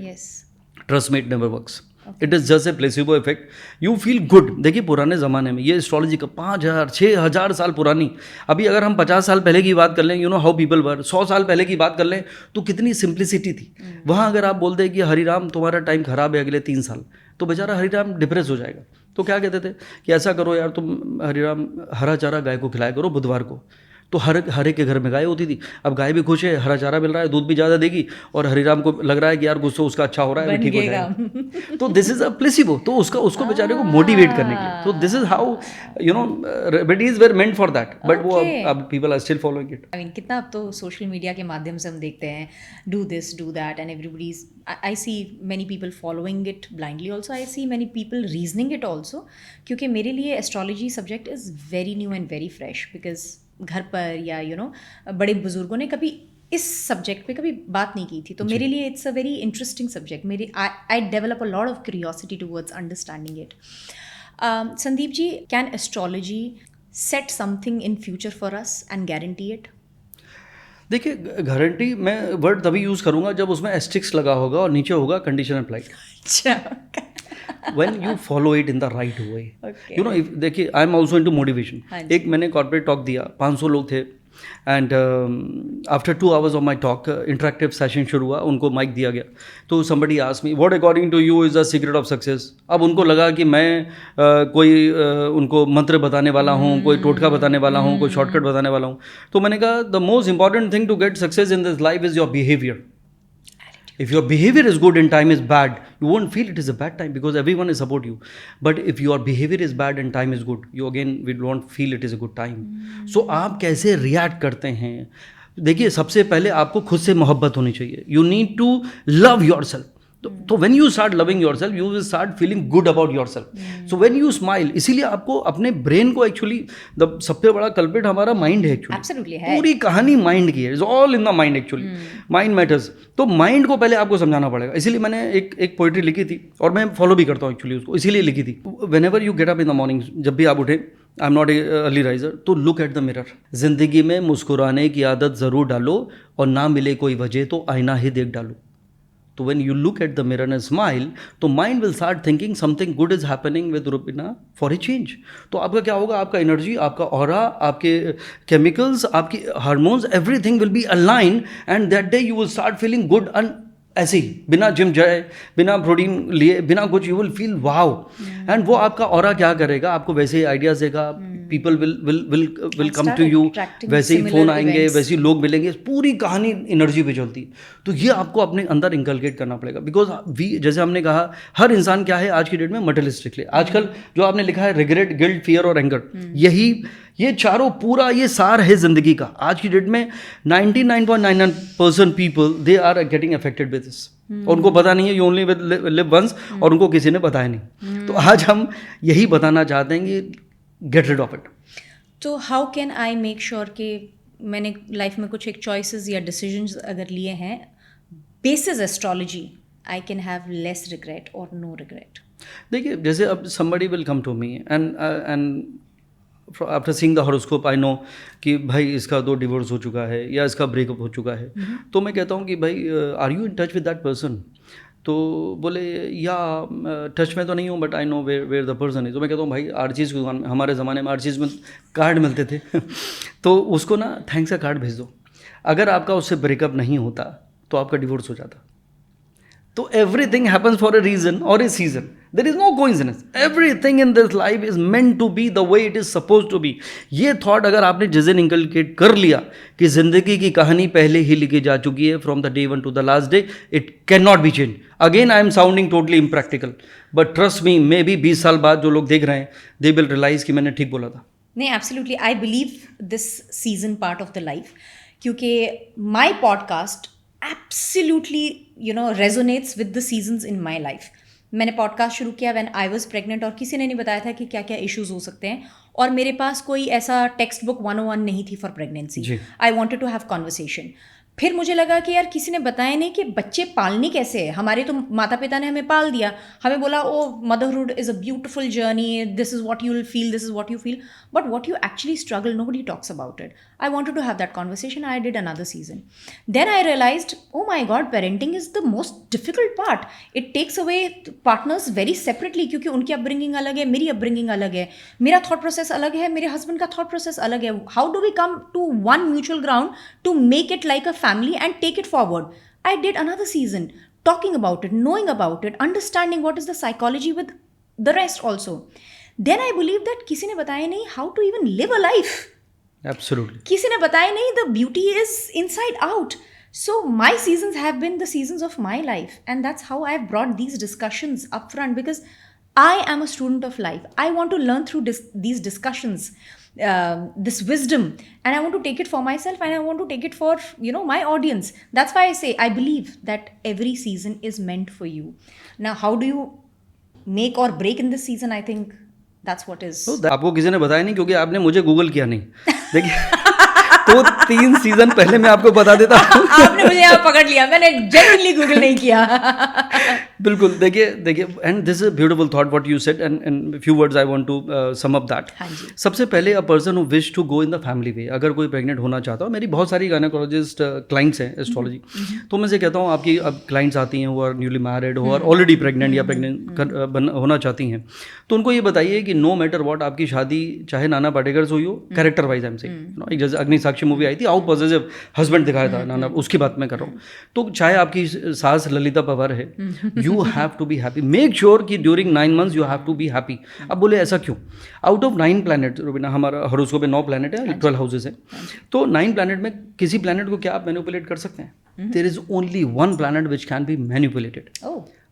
Trust me, it never works. It is just a placebo effect. You feel good. देखिए पुराने ज़माने में ये एस्ट्रोलॉजी का 5000 6000 साल पुरानी, अभी अगर हम 50 साल पहले की बात कर लें, you know how people were, 100 साल पहले की बात कर लें तो कितनी सिंप्लिसिटी थी। वहाँ अगर आप बोलते हैं कि हरिराम तुम्हारा टाइम खराब है अगले 3 साल, तो बेचारा हरिराम डिप्रेस हो जाएगा। तो क्या कहते थे कि ऐसा करो यार तुम हरिराम, हरा चारा गाय को खिलाया करो बुधवार को। तो हरे के घर में गाय होती थी। अब गाय भी खुश है, हरा चारा मिल रहा है, दूध भी ज़्यादा देगी, और हरिराम को लग रहा है कि यार गुस्सा उसका अच्छा हो रहा है, ठीक हो जाएगा। तो दिस इज अ प्लेसिबो। तो उसको बेचारे को मोटिवेट करने के लिए। तो this is how you know remedies were meant for that, but वो अब people are still following it. I mean कितना अब तो सोशल मीडिया के माध्यम से हम देखते हैं, do this do that, and everybody I see many people following it blindly also, I see many people reasoning it also. क्योंकि मेरे लिए astrology subject is very new and very fresh, because घर पर या बड़े बुजुर्गों ने कभी इस सब्जेक्ट पे कभी बात नहीं की थी। तो मेरे लिए it's a very interesting subject. मेरी I develop a lot of curiosity towards understanding it. Sandeep ji, can astrology set something in future for us and guarantee it? देखिए, गारंटी मैं वर्ड तभी यूज़ करूँगा जब उसमें एस्टिक्स लगा होगा और नीचे होगा कंडीशन अप्लाइड। अच्छा। when you follow it in the right way. You know, देखिए I am also into motivation. एक मैंने कॉर्पोरेट टॉक दिया, 500 लोग थे, and after 2 hours of my talk interactive session शुरू हुआ, उनको माइक दिया गया। तो somebody asked me what according to you is the secret of success। अब उनको लगा कि मैं कोई उनको मंत्र बताने वाला हूँ, कोई टोटका बताने वाला हूँ, कोई शॉर्टकट बताने वाला हूँ। तो मैंने कहा the most important thing to get success in this life is your behaviour. If your behavior is good and time is bad, you won't feel it is a bad time because everyone will support you. But if your behavior is bad and time is good, you again won't feel it is a good time. So आप कैसे react करते हैं? देखिए, सबसे पहले आपको खुद से मोहब्बत होनी चाहिए। You need to love yourself. तो when you start loving yourself, you will start feeling good about yourself. So when you smile, इसीलिए आपको अपने ब्रेन को एक्चुअली सबसे बड़ा कल्प्रिट हमारा माइंड है एक्चुअली। Absolutely है। पूरी कहानी माइंड की है, is all in the mind actually. Mind matters. तो माइंड को पहले आपको समझाना पड़ेगा। इसीलिए मैंने एक पोइट्री लिखी थी और मैं फॉलो भी करता हूँ एक्चुअली उसको, इसीलिए लिखी थी। When ever you get up in the morning, जब भी आप उठे, I am not a early riser, तो लुक एट द मिरर। जिंदगी में मुस्कुराने की आदत ज़रूर डालो, और ना मिले कोई वजह तो आईना ही देख डालो। तो when you look at the mirror and smile, तो mind will start thinking something good is happening with Rupina for a change। तो आपका क्या होगा, आपका एनर्जी, आपका ऑरा, आपके केमिकल्स, आपकी hormones, everything will be align, and that day you will start feeling good. ऐसे ही बिना जिम जाए, बिना प्रोटीन लिए, बिना कुछ, you will feel wow. And वो आपका ऑरा क्या करेगा, आपको वैसे ही आइडियाज देगा, people will come to you, वैसे ही फोन आएंगे, वैसे ही लोग मिलेंगे, पूरी कहानी एनर्जी पे चलती है। तो ये आपको अपने अंदर इंकलकेट करना पड़ेगा, बिकॉज जैसे हमने कहा, हर इंसान क्या है आज की डेट में, मटेरियलिस्टिकली। आजकल जो आपने लिखा है रिग्रेट, गिल्ट, फियर और एंगर, ये चारों पूरा ये सार है जिंदगी का। आज की डेट में 99.99% people they are getting affected with this, और उनको पता नहीं है, यू ओनली लिव वंस, और उनको किसी ने बताया नहीं। तो आज हम यही बताना चाहते हैं कि गेट रिड ऑफ इट। तो how can I make sure कि मैंने लाइफ में कुछ एक चॉइसेस या डिसीजंस अगर लिए हैं basis astrology, I can have less regret और नो रिग्रेट? देखिए, जैसे अब somebody will come to me and after seeing the horoscope I know कि भाई इसका 2 डिवोर्स हो चुका है या इसका ब्रेकअप हो चुका है। तो मैं कहता हूँ कि भाई are you in touch with that person? तो बोले या टच में तो नहीं हूँ, but I know where the person है। तो मैं कहता हूँ भाई, आर्चीज़ की दुकान में, हमारे ज़माने में आर्चीज़ में कार्ड मिलते थे तो उसको ना थैंक्स का कार्ड भेज दो। अगर आपका उससे ब्रेकअप नहीं होता तो आपका डिवोर्स हो जाता। तो everything happens for a reason और a season. There is no coincidence. Everything in this life is meant to be the way it is suppose to be. ये थॉट अगर आपने जिस दिन इनकलकेट कर लिया कि जिंदगी की कहानी पहले ही लिखी जा चुकी है, from the day 1 to the last day, it can not be change. Again I am sounding totally impractical, but trust me, maybe 20 साल बाद जो लोग देख रहे हैं, दे विल रियलाइज कि मैंने ठीक बोला था। नहीं, absolutely, I believe this season part of the life, क्योंकि my podcast absolutely resonates with the seasons in my life. मैंने पॉडकास्ट शुरू किया व्हेन आई वाज प्रेग्नेंट, और किसी ने नहीं बताया था कि क्या क्या इश्यूज हो सकते हैं, और मेरे पास कोई ऐसा टेक्स्ट बुक 101 नहीं थी for pregnancy. I wanted to have conversation. फिर मुझे लगा कि यार किसी ने बताया नहीं कि बच्चे पालने कैसे है. हमारे तो माता पिता ने हमें पाल दिया, हमें बोला oh motherhood is a beautiful journey, this is what you will feel, this is what you feel, but what you actually struggle nobody talks about it. I wanted to have that conversation. I did another season. Then I realized, oh my God, parenting is the most difficult part. It takes away partners very separately, क्योंकि उनकी upbringing अलग है, मेरी upbringing अलग है, मेरा thought process अलग है, मेरे husband का thought process अलग है. How do we come to one mutual ground to make it like a family and take it forward? I did another season talking about it, knowing about it, understanding what is the psychology with the rest also. Then I believe that किसी ने बताया नहीं how to even live a life. Absolutely. किसी ने बताया नहीं the beauty is inside out. So my seasons have been the seasons of my life, and that's how I've brought these discussions up front, because I am a student of life. I want to learn through these discussions, this wisdom, and I want to take it for myself, and I want to take it for my audience. That's why I say I believe that every season is meant for you. Now how do you make or break in this season? I think that's what is. तो आपको किसी ने बताया नहीं, क्योंकि आपने मुझे Google किया नहीं. देखिए तो 3 सीजन पहले मैं आपको बता देता हूँ. आपने मुझे यहाँ पकड़ लिया, मैंने जेन्युइनली गूगल नहीं किया. बिल्कुल. देखिए and this is a beautiful thought what you said, and few words I want to sum up that. सबसे पहले a person who wish to go in the family way, अगर कोई प्रेग्नेंट होना चाहता हो, मेरी बहुत सारी गायनेकोलॉजिस्ट क्लाइंट्स हैं एस्ट्रोलॉजी, तो मैं से कहता हूँ आपकी अब क्लाइंट्स आती हैं वो आर न्यूली मैरिड, हो आर ऑलरेडी प्रेग्नेंट या प्रेग्नेंट होना चाहती हैं, तो उनको ये बताइए कि नो मैटर व्हाट आपकी शादी चाहे नाना पाटेकर से हुई हो, character wise I am saying, एक जैसे अग्नि साक्षी मूवी आई थी, हाउ पॉजिटिव हस्बैंड दिखाया था नाना, उसकी बात मैं कर रहा हूँ. तो चाहे आपकी सास ललिता पवार है, you have to be happy. Make sure कि during 9 months you have to be happy. अब बोले ऐसा क्यों? आउट ऑफ 9 प्लैनेट, रुबीना हमारा हॉरोस्कोप में 9 प्लैनेट है, 12 हाउसेज हैं, तो 9 प्लैनेट में किसी प्लैनेट को क्या आप मैनिपुलेट कर सकते हैं? There is only one planet which can be manipulated,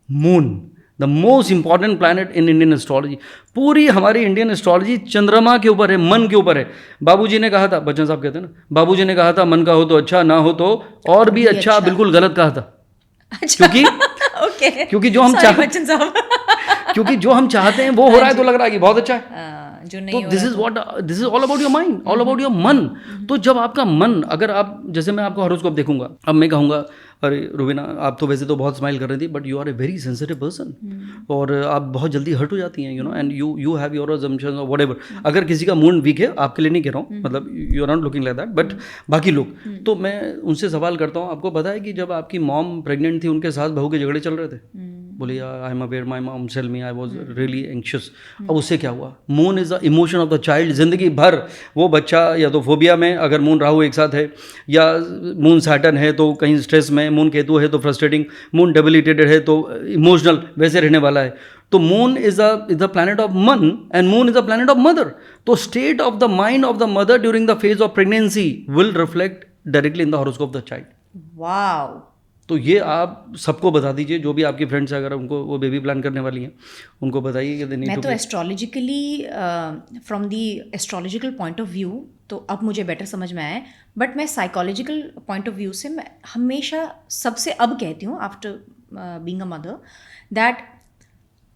moon. The most important planet in Indian astrology. पूरी हमारी इंडियन एस्ट्रोलॉजी चंद्रमा के ऊपर है, मन के ऊपर है. बाबूजी ने कहा था, बच्चन साहब कहते हैं ना, बाबूजी ने कहा था मन का हो तो अच्छा, ना हो तो और भी अच्छा. बिल्कुल गलत कहा था. क्योंकि जो हम क्योंकि जो हम चाहते हैं वो हो रहा है, तो लग रहा है कि बहुत अच्छा है. जो नहीं, तो this is all about your mind, all about your मन. तो जब आपका मन, अगर आप, जैसे मैं आपको हॉरोस्कोप देखूंगा, अब मैं कहूँगा अरे रुबीना आप तो वैसे तो बहुत स्माइल कर रही थी, but you are a very sensitive person, और आप बहुत जल्दी हर्ट हो जाती हैं, and you have your assumptions और व्हाटएवर. अगर किसी का मूड वीक है, आपके लिए नहीं कह रहा हूँ, मतलब you are not looking like that, but बाकी लोग, तो मैं उनसे सवाल करता हूँ, आपको पता है कि जब आपकी मॉम प्रेग्नेंट थी, उनके साथ बहू के झगड़े चल रहे थे, बोले I am aware, my mom tell me I was really anxious. अब उससे क्या हुआ? Moon is the emotion of the child. जिंदगी भर वो बच्चा या तो फोबिया में, अगर मून राहु एक साथ है, या मून सैटर्न है तो कहीं स्ट्रेस में, मून केतु है तो फ्रस्ट्रेटिंग, मून डेबिलिटेटेड है तो इमोशनल, वैसे रहने वाला है. तो moon is the planet of मन, and moon is the planet of mother. तो state of the mind of the mother during the phase of pregnancy will reflect directly in the horoscope of the child. Wow. तो ये आप सबको बता दीजिए, जो भी आपकी फ्रेंड्स हैं, अगर उनको वो बेबी प्लान करने वाली हैं, उनको बताइए कि मैं तो astrologically, from the astrological point of view तो अब मुझे बेटर समझ में आया है, बट मैं साइकोलॉजिकल पॉइंट ऑफ व्यू से मैं हमेशा सबसे अब कहती हूँ, after being a mother, that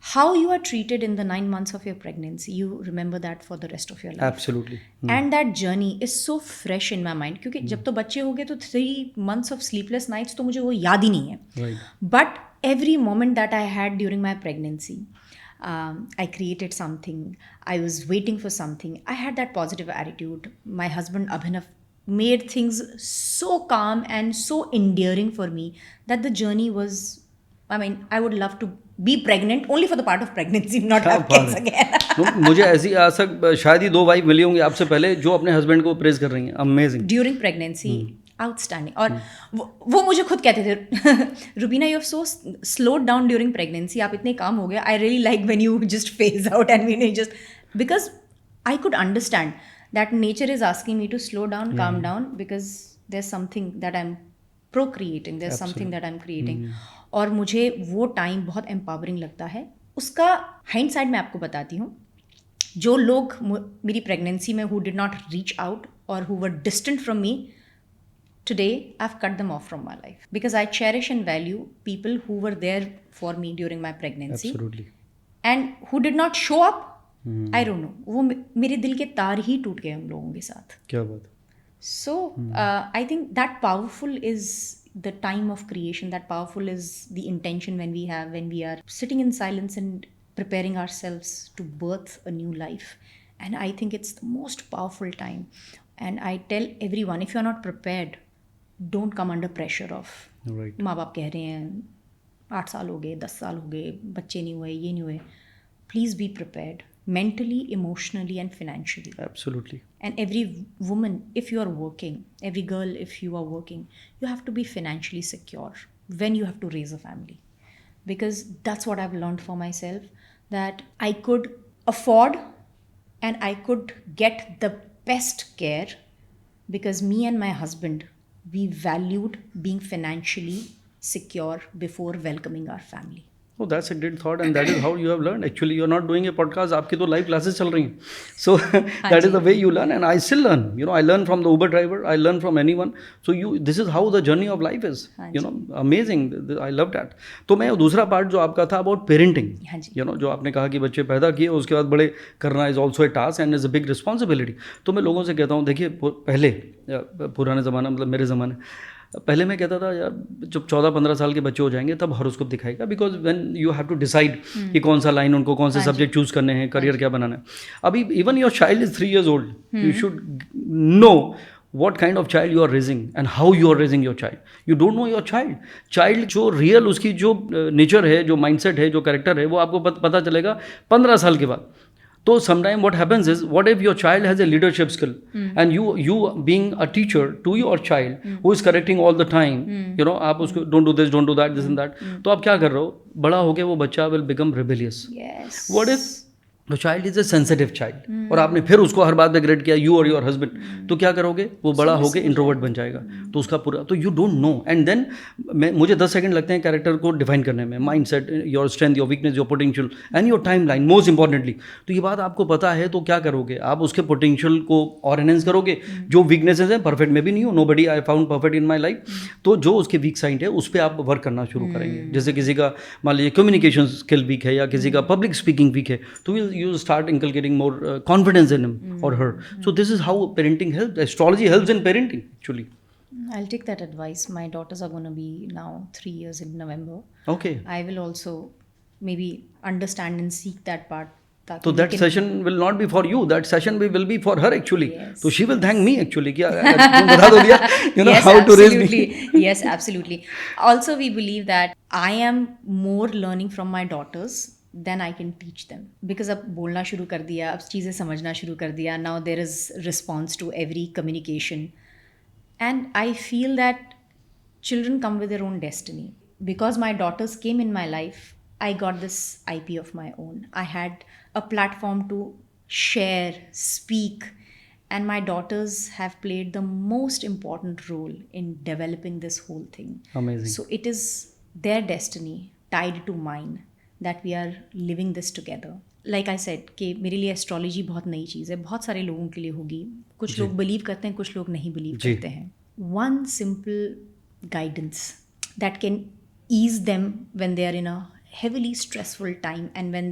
how you are treated in the 9 months of your pregnancy, you remember that for the rest of your life. Absolutely. And that journey is so fresh in my mind, क्योंकि जब तो बच्चे हो गए तो 3 months of sleepless nights तो मुझे वो याद ही नहीं है. Right. But every moment that I had during my pregnancy, I created something, I was waiting for something, I had that positive attitude. My husband Abhinav made things so calm and so endearing for me that the journey was, I mean, I would love to be pregnant only for the part of pregnancy, not have kids again. मुझे ऐसी आज तक शायद ही 2 wife मिली होंगी आपसे पहले जो अपने हस्बैंड को प्रेज कर रही हैं. अमेजिंग. During pregnancy, outstanding. और वो मुझे खुद कहते थे, Rubina you have so slowed down during pregnancy, आप इतने काम हो गए, I really like when you just phase out and when you just, because I could understand that nature is asking me to slow down, calm down, because there is something that I am procreating, there is something that I am creating. और मुझे वो time बहुत empowering लगता है. उसका hindsight मैं आपको बताती हूँ. जो लोग मेरी प्रेगनेंसी में who did not reach out और who were distant from me, today I've cut them off from my life because I cherish and value people who were there for me during my pregnancy. Absolutely. And who did not show up. I don't know, वो मेरे दिल के तार ही टूट गए उन लोगों के साथ. क्या बात. So I think that powerful is the time of creation, that powerful is the intention when we are sitting in silence and preparing ourselves to birth a new life. And I think it's the most powerful time. And I tell everyone, if you're not prepared, don't come under pressure of Right. माँ बाप कह रहे हैं 8 साल हो गए, 10 साल हो गए, बच्चे नहीं हुए, ये नहीं हुए. Please be prepared mentally, emotionally and financially. Absolutely. And every woman, if you are working, every girl, if you are working, you have to be financially secure when you have to raise a family. Because that's what I've learned for myself, that I could afford and I could get the best care because me and my husband, we valued being financially secure before welcoming our family. Oh, that's a great thought, and that is how you have learned. Actually, you're not doing a podcast. आपकी तो live classes चल रही हैं. So that is the way you learn, and I still learn. You know, I learn from the Uber driver. I learn from anyone. So this is how the journey of life is. You know, amazing. I love that. तो मैं दूसरा part जो आपका था about parenting. You know, जो आपने कहा कि बच्चे पैदा किए उसके बाद बड़े करना is also a task and is a big responsibility. तो मैं लोगों से कहता हूँ, देखिए पहले पुराने ज़माना मतलब मेरे ज़माने पहले मैं कहता था यार जब 14-15 साल के बच्चे हो जाएंगे तब हॉरोस्कोप दिखाएगा because when you have to decide कि कौन सा लाइन उनको कौन से सब्जेक्ट चूज करने हैं, करियर क्या बनाना है. अभी even your child is 3 years old, you should know what kind of child you are raising and how you are raising your child. You don't know your child जो real उसकी जो nature है, जो mindset है, जो character है, वो आपको पता चलेगा 15 साल के बाद. So sometimes what happens is, what if your child has a leadership skill and you being a teacher to your child who is correcting all the time, you know, आप उसको don't do this, don't do that, this and that, तो आप क्या कर रहे हो, बड़ा होके वो बच्चा will become rebellious. Yes. What if the child is a sensitive child और आपने फिर उसको हर बात पे ग्रेड किया, you or your husband, तो क्या करोगे, वो बड़ा होके इंट्रोवर्ट बन जाएगा. तो उसका पूरा तो you don't know, and then मुझे 10 सेकंड लगते हैं कैरेक्टर को डिफाइन करने में, mind set, your strength, your weakness, your potential and your time line most importantly. तो ये बात आपको पता है तो क्या करोगे, आप उसके पोटेंशियल को और एनहेंस करोगे. जो वीकनेसेस हैं, परफेक्ट में भी नहीं हो, nobody I found perfect in my life, तो जो उसके वीक साइड है उस पर आप वर्क करना शुरू करेंगे. जैसे किसी का मान लीजिए कम्युनिकेशन स्किल वीक है या किसी का पब्लिक स्पीकिंग वीक है, तो you start getting more confidence in him or her. So this is how parenting helps. Astrology helps in parenting actually. I'll take that advice. My daughters are going to be now 3 years in November. Okay. I will also maybe understand and seek that part. So that session will not be for you. That session will be for her actually. Yes. So she will thank me actually. तुम बता दो दिया, you know, yes, how to raise absolutely. me. Yes, absolutely. Also, we believe that I am more learning from my daughters then I can teach them. Because अब बोलना शुरू कर दिया, अब चीज़ें समझना शुरू कर दिया, now there is response to every communication. And I feel that children come with their own destiny. Because my daughters came in my life, I got this IP of my own. I had a platform to share, speak, and my daughters have played the most important role in developing this whole thing. Amazing. So it is their destiny tied to mine. that we are living this together. Like I said कि मेरे लिए astrology बहुत नई चीज़ है, बहुत सारे लोगों के लिए होगी, कुछ लोग बिलीव करते हैं, कुछ लोग नहीं बिलीव करते हैं. One simple guidance that can ease them when they are in a heavily stressful time and when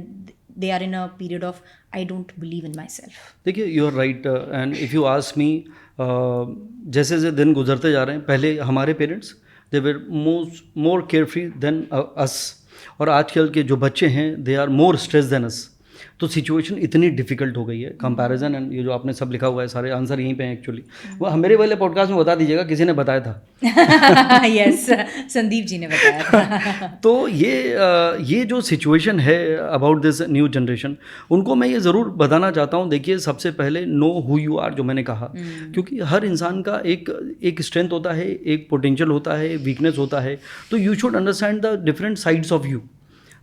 they are in a period of I don't believe in myself. देखिए you are right and if you ask me जैसे जैसे दिन गुजरते जा रहे हैं, पहले हमारे parents they were more carefree than us. और आजकल के जो बच्चे हैं they are more stress than us. तो सिचुएशन इतनी डिफिकल्ट हो गई है कंपैरिजन. एंड ये जो आपने सब लिखा हुआ है सारे आंसर यहीं पे हैं एक्चुअली. वो मेरे वाले पॉडकास्ट में बता दीजिएगा, किसी ने बताया था. यस, संदीप जी ने बताया था. तो ये जो सिचुएशन है अबाउट दिस न्यू जनरेशन, उनको मैं ये ज़रूर बताना चाहता हूँ. देखिए सबसे पहले नो हु यू आर, जो मैंने कहा, क्योंकि हर इंसान का एक स्ट्रेंथ होता है, एक पोटेंशियल होता है, वीकनेस होता है. तो you should understand the different sides of you.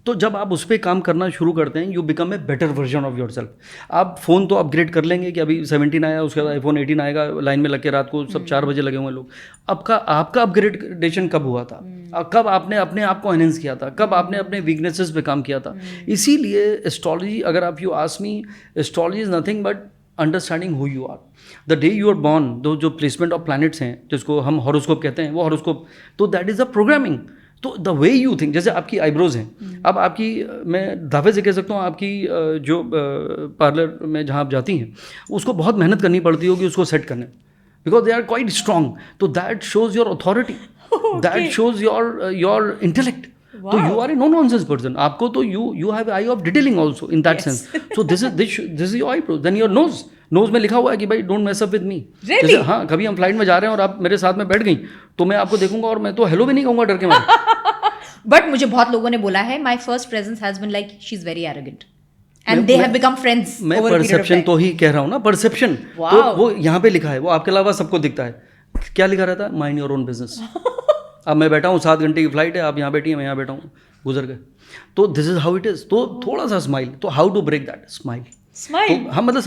तो जब आप उस पर काम करना शुरू करते हैं, you become a better version of your self. आप फ़ोन तो अपग्रेड कर लेंगे कि अभी 17 आया, उसके बाद iPhone 18 आएगा, लाइन में लग के रात को सब 4 बजे लगे हुए लोग. आपका अपग्रेडेशन कब हुआ था? कब आपने अपने आप को एनहेंस किया था? कब आपने अपने वीकनेसेस पे काम किया था? इसीलिए एस्ट्रोलॉजी, अगर आप you ask me, astrology is nothing but understanding who you are the day you are born. Though जो प्लेसमेंट ऑफ प्लैनेट्स हैं जिसको हम हॉरोस्कोप कहते हैं, वो हॉरोस्कोप, तो दैट इज़ अ प्रोग्रामिंग. तो द वे यू थिंक, जैसे आपकी आईब्रोज हैं, अब आपकी, मैं दावे से कह सकता हूँ, आपकी जो पार्लर में जहाँ आप जाती हैं उसको बहुत मेहनत करनी पड़ती होगी उसको सेट करने, because they are quite strong. तो that shows your authority, that shows your intellect. तो you are a no nonsense person. आपको तो you have eye of detailing also in that sense. So this is your eyebrow. Then your nose में लिखा हुआ है कि भाई don't mess up with me. जैसे हाँ, कभी हम फ्लाइट में जा रहे हैं और आप मेरे साथ में बैठ गई तो मैं आपको देखूंगा और मैं तो हेलो भी नहीं कहूंगा डर के मारे. बट मुझे बहुत लोगों ने बोला है my first presence has been like she is very arrogant and they have become friends. मैं परसेप्शन तो ही कह रहा हूँ ना, परसेप्शन. तो वो यहाँ पे लिखा है, वो आपके अलावा सबको दिखता है. क्या लिखा रहता है? Mind your own business. अब मैं बैठा हूँ, 7 घंटे की फ्लाइट है, आप यहाँ बैठी हैं, मैं यहाँ बैठा हूँ, गुजर गए. तो this is how it is. तो थोड़ा सा स्माइल. तो how to break that smile. तो हम मतलब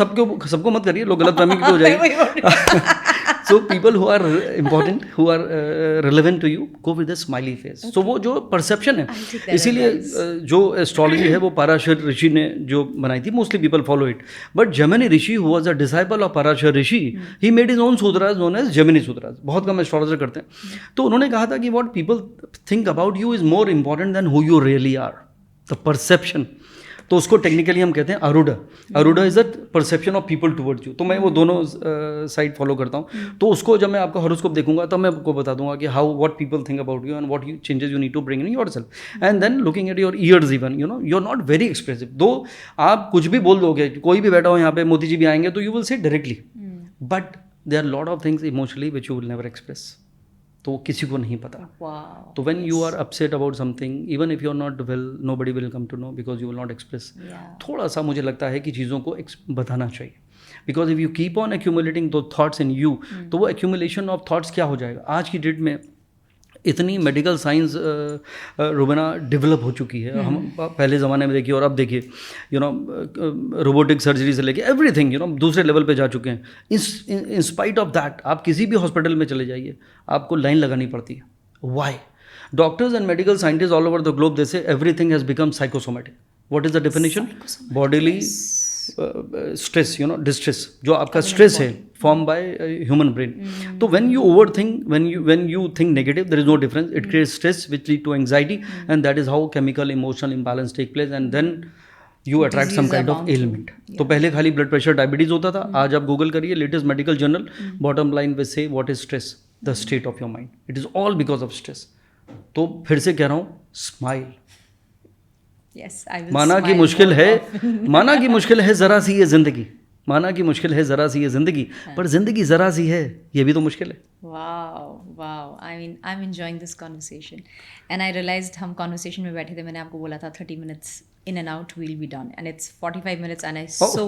सबको मत करिए, लोग गलत फहमी हो जाएगी. So people who are important, who are relevant to you, go with a smiley face. Okay. So वो जो perception है, इसीलिए जो एस्ट्रोलॉजी है वो पाराशर ऋषि ने जो बनाई थी, mostly people follow it. But Jaimini rishi who was a disciple of Parashar rishi, he made his own sutras known as Jaimini sutras. बहुत कम एस्ट्रोलॉजर करते हैं. तो उन्होंने कहा था कि what people think about you is more important than who you really are. The perception. तो उसको टेक्निकली हम कहते हैं Arudha. Arudha is a perception of people towards you. तो मैं वो दोनों साइड फॉलो करता हूँ. तो उसको जब मैं आपका हॉरोस्कोप देखूंगा तब मैं आपको बता दूंगा कि how what people think about you and what you changes you need to bring in yourself. And then looking at your years even, you know, you are not very expressive. दो आप कुछ भी बोल दोगे, कोई भी बैठा हो यहाँ पे, मोदी जी भी आएंगे तो you will say directly, but there are lot of things emotionally which you will never express. तो किसी को नहीं पता. तो when you are upset about something, even if you are not well, nobody will come to know because you will not express. थोड़ा सा मुझे लगता है कि चीज़ों को बताना चाहिए. Because if you keep on accumulating दो थॉट्स इन यू, तो वो एक्यूमुलेशन ऑफ थॉट्स क्या हो जाएगा. आज की डेट में इतनी मेडिकल साइंस रुबीना डेवलप हो चुकी है. हम पहले ज़माने में देखिए और अब देखिए, यू नो, रोबोटिक सर्जरी से लेके एवरीथिंग, यू नो, दूसरे लेवल पे जा चुके हैं. इन स्पाइट ऑफ दैट आप किसी भी हॉस्पिटल में चले जाइए, आपको लाइन लगानी पड़ती है. Why? Doctors and medical scientist all over the globe they say everything has become psychosomatic. What is the definition? Bodily stress, you know, distress, जो आपका स्ट्रेस है फॉर्म बाय ह्यूमन ब्रेन. तो when you over think, when you think negative, there is no difference. It creates stress which lead to anxiety and that is how chemical emotional imbalance take place and then you attract some kind of element. तो पहले खाली blood pressure, diabetes होता था. आज आप Google करिए, latest medical journal, bottom line will say what is stress, the state of your mind. It is all because of stress. तो फिर से कह रहा हूँ, स्माइल. माना कि मुश्किल है, माना कि मुश्किल है जरा सी ये जिंदगी, माना कि मुश्किल है जरा सी ये जिंदगी, पर जिंदगी जरा सी है, ये भी तो मुश्किल है. Wow. I mean I am enjoying this conversation and I realized हम कॉन्वर्सेशन में बैठे थे, मैंने आपको बोला था 30 minutes in and out we'll be done and it's 45 minutes and I so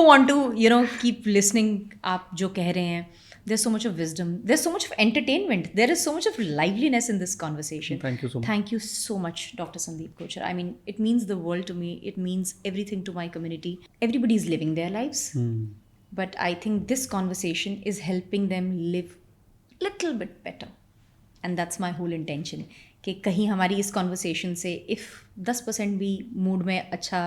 want to you know keep listening. आप जो कह रहे हैं, there's so much of wisdom, there's so much of entertainment, there is so much of liveliness in this conversation. Thank you so much. Thank you so much, Dr. Sandeep Kochhar. I mean, it means the world to me. It means everything to my community. Everybody is living their lives, but I think this conversation is helping them live little bit better, and that's my whole intention. कि कहीं हमारी इस conversation से if 10% भी mood में अच्छा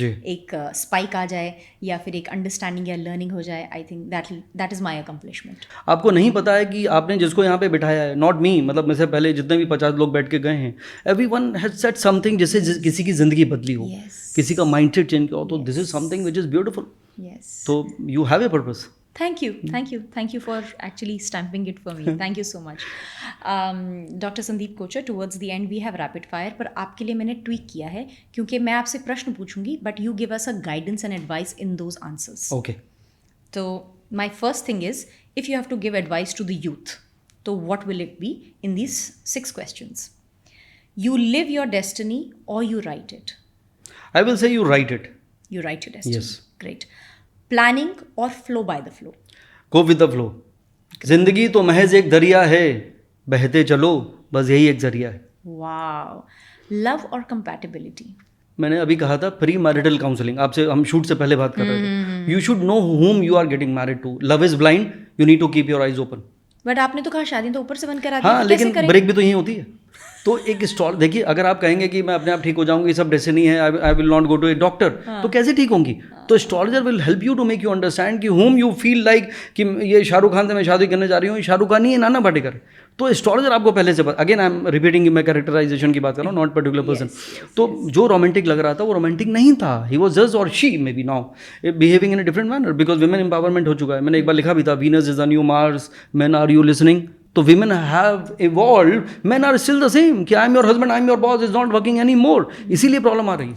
एक spike आ जाए या फिर एक अंडरस्टैंडिंग या लर्निंग हो जाए, I think that is my accomplishment. आपको नहीं पता है कि आपने जिसको यहाँ पे बिठाया है, नॉट मी, मतलब मुझसे पहले जितने भी 50 लोग बैठ के गए हैं, एवरीवन हैज सेड समथिंग जिससे किसी की ज़िंदगी बदली हो, किसी का माइंडसेट चेंज किया हो. तो this is something which is beautiful. तो you have a purpose. Thank you for actually stamping it for me. Thank you so much. Dr. Sandeep Kochhar, towards the end we have rapid fire, पर आपके लिए मैंने tweak किया है क्योंकि मैं आपसे प्रश्न पूछूंगी but you give us a guidance and advice in those answers. Okay. So my first thing is, if you have to give advice to the youth, so what will it be in these 6 questions? You live your destiny or you write it? I will say you write it. You write your destiny. Yes. Great. Planning or flow by the flow? Go with the flow. जिंदगी तो महज एक दरिया है, बहते चलो, बस यही एक जरिया है. Wow. Love or compatibility? मैंने अभी कहा था प्री मैरिटल काउंसलिंग, आपसे हम शूट से पहले बात कर रहे थे. You should know whom you are getting married to. Love is blind. You need to keep your eyes open. But आपने तो कहा शादी तो ऊपर से बंद करा दी. हाँ, लेकिन ब्रेक भी तो यही होती है. तो एक स्टॉल देखिए, अगर आप कहेंगे कि मैं अपने आप ठीक हो जाऊंगी, सब डेस्टिनी है, I will not go to a doctor, तो कैसे ठीक होंगी? तो astrologer will help you to make you understand कि होम यू फील लाइक कि ये शाहरुख खान से मैं शादी करने जा रही हूँ, ये शाहरुख खान नहीं है, नाना पाटेकर। तो एस्ट्रोलॉजर आपको पहले से अगेन आई एम रिपीटिंग, मैं कैरेक्टराइजेशन की बात कर रहा हूँ, नॉट पर्टिकुलर पर्सन। तो जो रोमांटिक लग रहा था वो रोमांटिक नहीं था, ही वॉज जस्ट और she may be now behaving in a different manner, because women empowerment हो चुका है। मैंने एक बार लिखा भी था, Venus is the new Mars, man are you listening? तो women have evolved, men are still the same कि I am your husband, I am your boss is not working anymore, इसीलिए प्रॉब्लम आ रही है।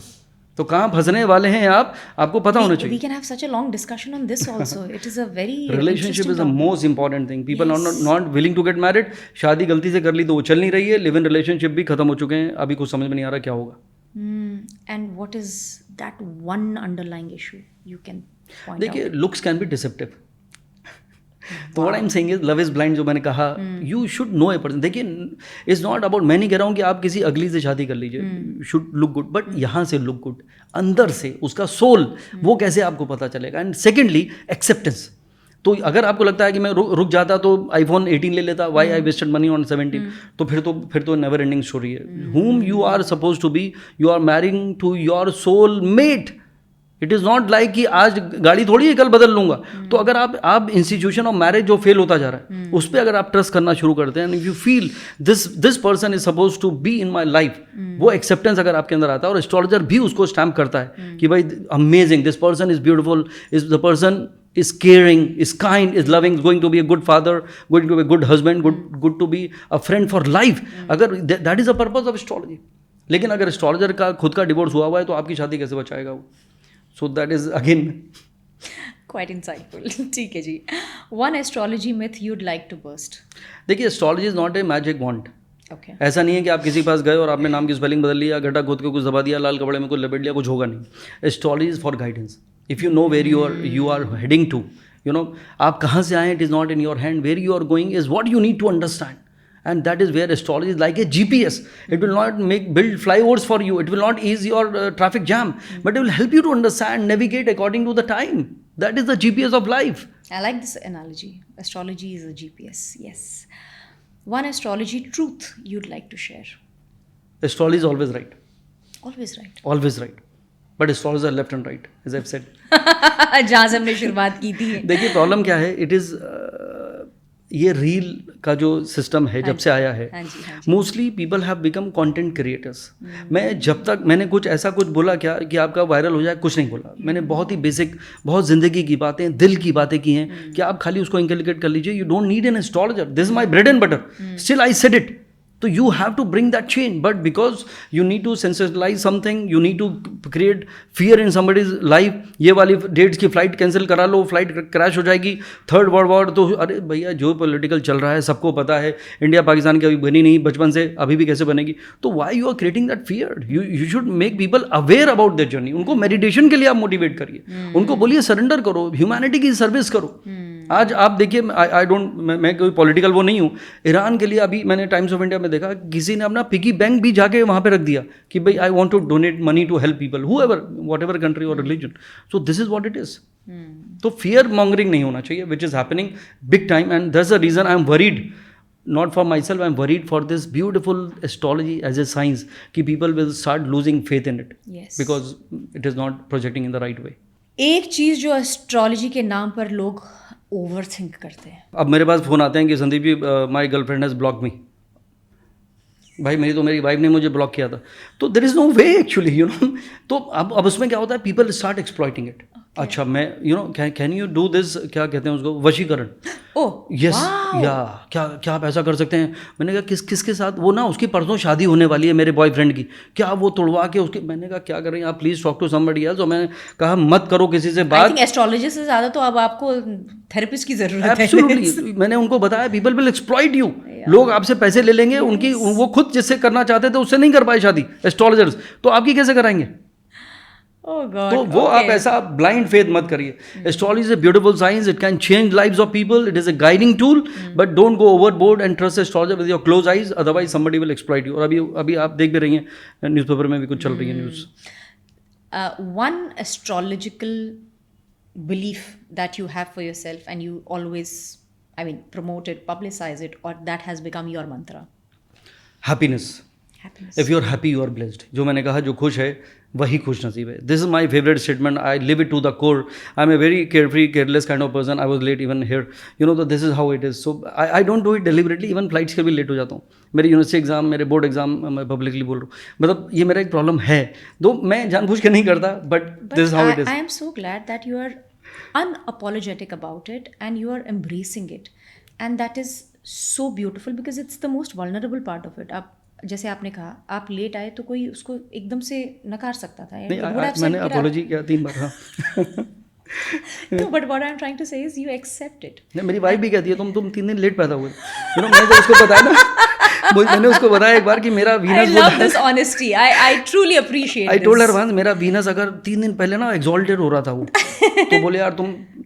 तो कहाँ फंसने वाले हैं आप, आपको पता होना चाहिए। We can have such a long discussion on this also. It is a very relationship is the topic. most important thing. People are not willing to get married. शादी गलती से कर ली तो वो चल नहीं रही है, लिव इन रिलेशनशिप भी खत्म हो चुके हैं, अभी कुछ समझ में नहीं आ रहा क्या होगा। And what is that one underlying issue you can point out? देखिए, looks can be deceptive. तो what I am saying is love is blind, जो मैंने कहा, you should know a person. देखिए, इट्स नॉट अबाउट, मैं नहीं कह रहा हूँ कि आप किसी अगली से शादी कर लीजिए, शुड लुक गुड, बट यहाँ से लुक गुड, अंदर से उसका सोल वो कैसे आपको पता चलेगा। And secondly acceptance. तो अगर आपको लगता है कि मैं रुक जाता तो iPhone 18 ले लेता, why I wasted money on 17, तो फिर तो नेवर एंडिंग स्टोरी है। whom you are supposed to be, you are marrying to your soul mate. It is not like कि आज गाड़ी थोड़ी है कल बदल लूंगा। तो अगर आप इंस्टीट्यूशन ऑफ मैरिज जो फेल होता जा रहा है उस पर अगर आप ट्रस्ट करना शुरू करते हैं, if you feel this person is suppose to be in my life, वो एक्सेप्टेंस अगर आपके अंदर आता है, और एस्ट्रोलॉजर भी उसको स्टैम्प करता है कि भाई amazing, this person is beautiful, is the person is caring, is kind, is loving, is going to be a good father, going to be a good husband, good to be a friend for life. अगर that is the purpose of astrology. लेकिन अगर astrologer का खुद का divorce हुआ है तो आपकी शादी कैसे बचाएगा वो? So that is again quite insightful. ठीक है जी। One astrology myth you'd like to burst. देखिए, astrology is not a magic want. Okay. ऐसा नहीं है कि आप किसी के पास गए और आपने नाम की स्पेलिंग बदल लिया, गड्ढा खोद के कुछ दबा दिया, लाल कपड़े में कुछ लपेट लिया, कुछ होगा नहीं। Astrology is for guidance. If you know where you are heading to, you know आप कहाँ से आए, it is not in your hand, where you are going is what you need to understand. And that is where astrology is like a GPS. It will not build flyovers for you. It will not ease your traffic jam, but it will help you to understand, navigate according to the time. That is the GPS of life. I like this analogy. Astrology is a GPS. Yes. One astrology truth you'd like to share. Astrology is always right. Always right. Always right. But astrologers are left and right, as I've said. जहाँ से हमने शुरुआत की थी। देखिए, problem क्या है, it is ये रील का जो सिस्टम है जब से आया है, mostly people have become content creators. मैं जब तक मैंने कुछ ऐसा कुछ बोला क्या कि आपका वायरल हो जाए, कुछ नहीं बोला। मैंने बहुत ही बेसिक, बहुत ज़िंदगी की बातें, दिल की बातें की हैं कि आप खाली उसको इंकलिकेट कर लीजिए। You don't need an astrologer, this is my bread and butter, still I said it. तो you have to bring that change, but because you need to sensitize something, you need to create fear in somebody's life. ये वाली dates की flight cancel करा लो, flight crash हो जाएगी, third world war. तो अरे भैया, जो पॉलिटिकल चल रहा है सबको पता है, इंडिया पाकिस्तान की अभी बनी नहीं बचपन से, अभी भी कैसे बनेगी? तो why you are creating that fear? You should make people aware about that journey. उनको मेडिटेशन के लिए आप मोटिवेट करिए, उनको बोलिए सरेंडर करो, ह्यूमैनिटी की सर्विस करो। आज आप देखिए, आई डोंट, मैं कोई पॉलिटिकल वो नहीं हूँ। ईरान के लिए अभी मैंने टाइम्स ऑफ इंडिया में देखा, किसी ने अपना पिगी बैंक भी जाके वहाँ पे रख दिया कि भाई I want to donate money to help people, whoever, whatever country और religion. So this is what it is. तो फियर मॉन्गरिंग नहीं होना चाहिए, which is happening big time, and that's the reason I am worried, not for myself, I'm worried for this beautiful astrology as a science, कि people will start losing faith in it. Yes. Because it is not projecting in the right way. एक चीज़ जो astrology के नाम पर लोग over think करते हैं। अब मेरे पास फ़ोन आते हैं कि Sandeep ji, my girlfriend has block me. भाई, मेरी वाइफ ने मुझे ब्लॉक किया था। तो there is no way actually, you know. तो अब उसमें क्या होता है, पीपल स्टार्ट एक्सप्लॉइटिंग इट। अच्छा, मैं you know can you do this, क्या कहते हैं उसको, वशीकरण। ओह यस, या क्या आप ऐसा कर सकते हैं? मैंने कहा किसके साथ? वो ना, उसकी परसों शादी होने वाली है मेरे बॉयफ्रेंड की, क्या वो तोड़वा के उसके? मैंने कहा क्या कर रही हैं आप, please talk to somebody else. और मैंने कहा मत करो किसी से बात। एस्ट्रोलॉजिस्ट से ज़्यादा तो अब आपको थेरेपिस्ट की ज़रूरत है। एब्सोल्युटली। मैंने उनको बताया, पीपल विल एक्सप्लॉइट यू। लोग आपसे पैसे ले लेंगे, उनकी वो खुद जिससे करना चाहते थे उससे नहीं कर पाए शादी एस्ट्रोलॉजर्स, तो आपकी कैसे कराएंगे? Oh God. तो वो आप ऐसा ब्लाइंड फेथ मत करिए। Astrology is a beautiful science, it can change lives of people, it is a guiding tool, but don't go overboard and trust astrologer with your close eyes, otherwise somebody will exploit you. और अभी आप देख भी रही हैं, newspaper में भी कुछ चल रही है news. One astrological belief that you have for yourself and you always, promote it, publicize it, or that has become your mantra? Happiness. Happiness. If you are happy you are blessed. जो मैंने कहा जो खुश है वही खुश नसीब है. This is my favourite statement. I live it to the core. I am a very carefree careless kind of person. I was late even here, you know, तो this is how it is. So I don't do it deliberately. Even flights के भी late हो जाता हूँ. मेरे university exam, मेरे board exam, मैं publicly बोल रहा हूँ, मतलब ये मेरा एक प्रॉब्लम है. तो मैं जानबूझ के नहीं करता, but this is how it is. I am so glad that you are unapologetic about it and you are embracing it. And that is so beautiful because it's the most vulnerable part of it. आप जैसे आपने कहा आप late आए तो कोई उसको एकदम से नकार सकता था. नहीं, मैंने अपोलॉजी किया 3 बार. हाँ. No, but what I'm trying to say is you accept it. नहीं, मेरी वाइफ भी कहती है तुम 3 दिन लेट पैदा हुए. यू नो, मैंने जब उसको बताया ना, मैंने उसको बताया एक बार कि मेरा I Venus love this honesty. I truly appreciate I this. Told her once, मेरा वीनस अगर 3 दिन पहले ना एक्सॉल्टेड हो रहा था वो, तो बोले यार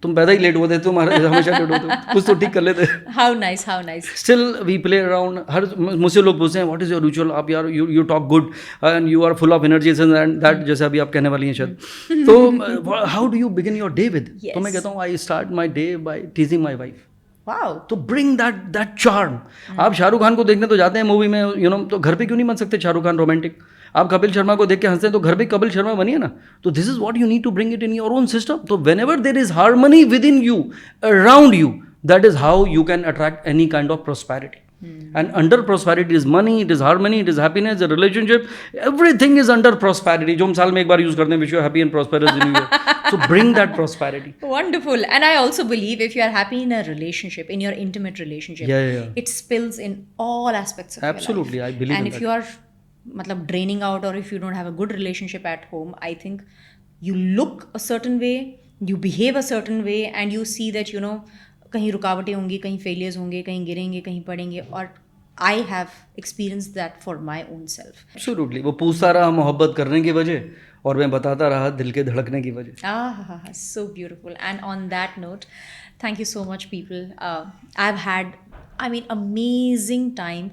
तुम पैदा ही लेट हुए थे, तुम हमेशा लेट होते हो, कुछ तो ठीक कर लेते. How nice, how nice. Still we play around. हर मुझसे लोग पूछते हैं व्हाट इज योर रिचुअल. आप यार you talk good and you are full of energy and that, जैसे अभी आप कहने वाली हैं शायद. तो how do you begin your day with. तो मैं कहता हूँ I start my day by teasing my wife. Wow. तो ब्रिंग दैट चार्म. आप शाहरुख खान को देखने तो जाते हैं मूवी में, यू नो, तो घर पे क्यों नहीं बन सकते शाहरुख खान रोमांटिक. आप कपिल शर्मा को देख के हंसते हैं तो घर पे कपिल शर्मा बनिए ना. तो this is what you need to bring it in your own system. तो whenever there is harmony within you, around you, that is how you can attract any kind of prosperity. And under prosperity is money, it is harmony, it is happiness, a relationship. Everything is under prosperity. जो हम साल में एक बार use करते हैं, wish you happy and prosperous in New Year. So bring that prosperity. Wonderful. And I also believe if you are happy in a relationship, in your intimate relationship, Yeah. it spills in all aspects of Absolutely, your life. I believe and in if that. you are matlab, draining out, or if you don't have a good relationship at home, I think you look a certain way, you behave a certain way, and you see that, you know, कहीं रुकावटें होंगी, कहीं failures होंगे, कहीं गिरेंगे, कहीं पड़ेंगे. और I have experienced that for my own self. Absolutely. वो पूछता रहा मोहब्बत करने की वजह, और मैं बताता रहा दिल के धड़कने की वजह. So beautiful. And on that note, thank you so much, people. I've had, amazing time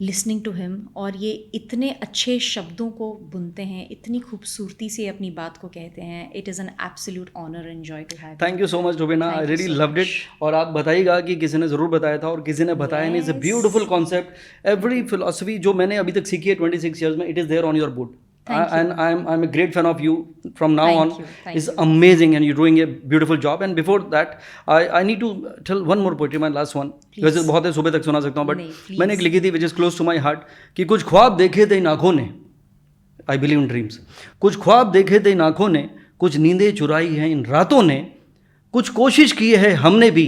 listening to him. और ये इतने अच्छे शब्दों को बुनते हैं, इतनी खूबसूरती से अपनी बात को कहते हैं. It is an absolute honor and joy to have you. Thank you so much Rubina. I really loved it. और आप बताइएगा कि किसी ने ज़रूर बताया था और किसी ने बताया नहीं. It's a beautiful concept. Every philosophy जो मैंने अभी तक सीखी है 26 ईयर्स में, it is there on your board. And I'm a great fan of you from now on. It's amazing and you're doing a beautiful job. And before that, I need to tell one more poetry, my last one. वैसे बहुत है, सुबह तक सुना सकता हूँ, but मैंने एक लिखी थी which is close to my heart कि कुछ ख्वाब देखे थे इन आँखों ने. I believe in dreams. कुछ ख्वाब देखे थे इन आँखों ने, कुछ नींदें चुराई हैं इन रातों ने, कुछ कोशिश की है हमने भी,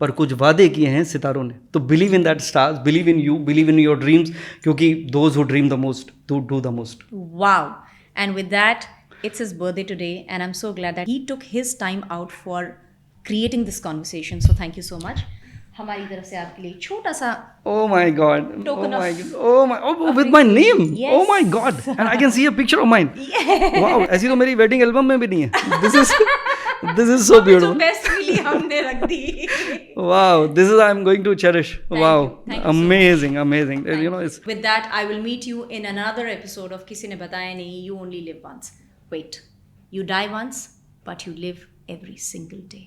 पर कुछ वादे किए हैं सितारों ने. तो believe in that stars, believe in you, believe in your dreams, क्योंकि those who dream the most do the most. Wow. And with that, it's his birthday today, and I'm so glad that he took his time out for creating this conversation. So thank you so much. हमारी तरफ से आपके लिए छोटा सा Oh my God! Token With my name! Yes. Oh my God! And I can see a picture of mine. Wow! ऐसी तो मेरी wedding album में भी नहीं है. This is so beautiful. जो best मिली हमने रख दी. Wow! This is I'm going to cherish. Wow! Thank you so amazing, amazing. You know, it's. With that, I will meet you in another episode of किसी ने बताया नहीं. You only live once. Wait, you die once, but you live every single day.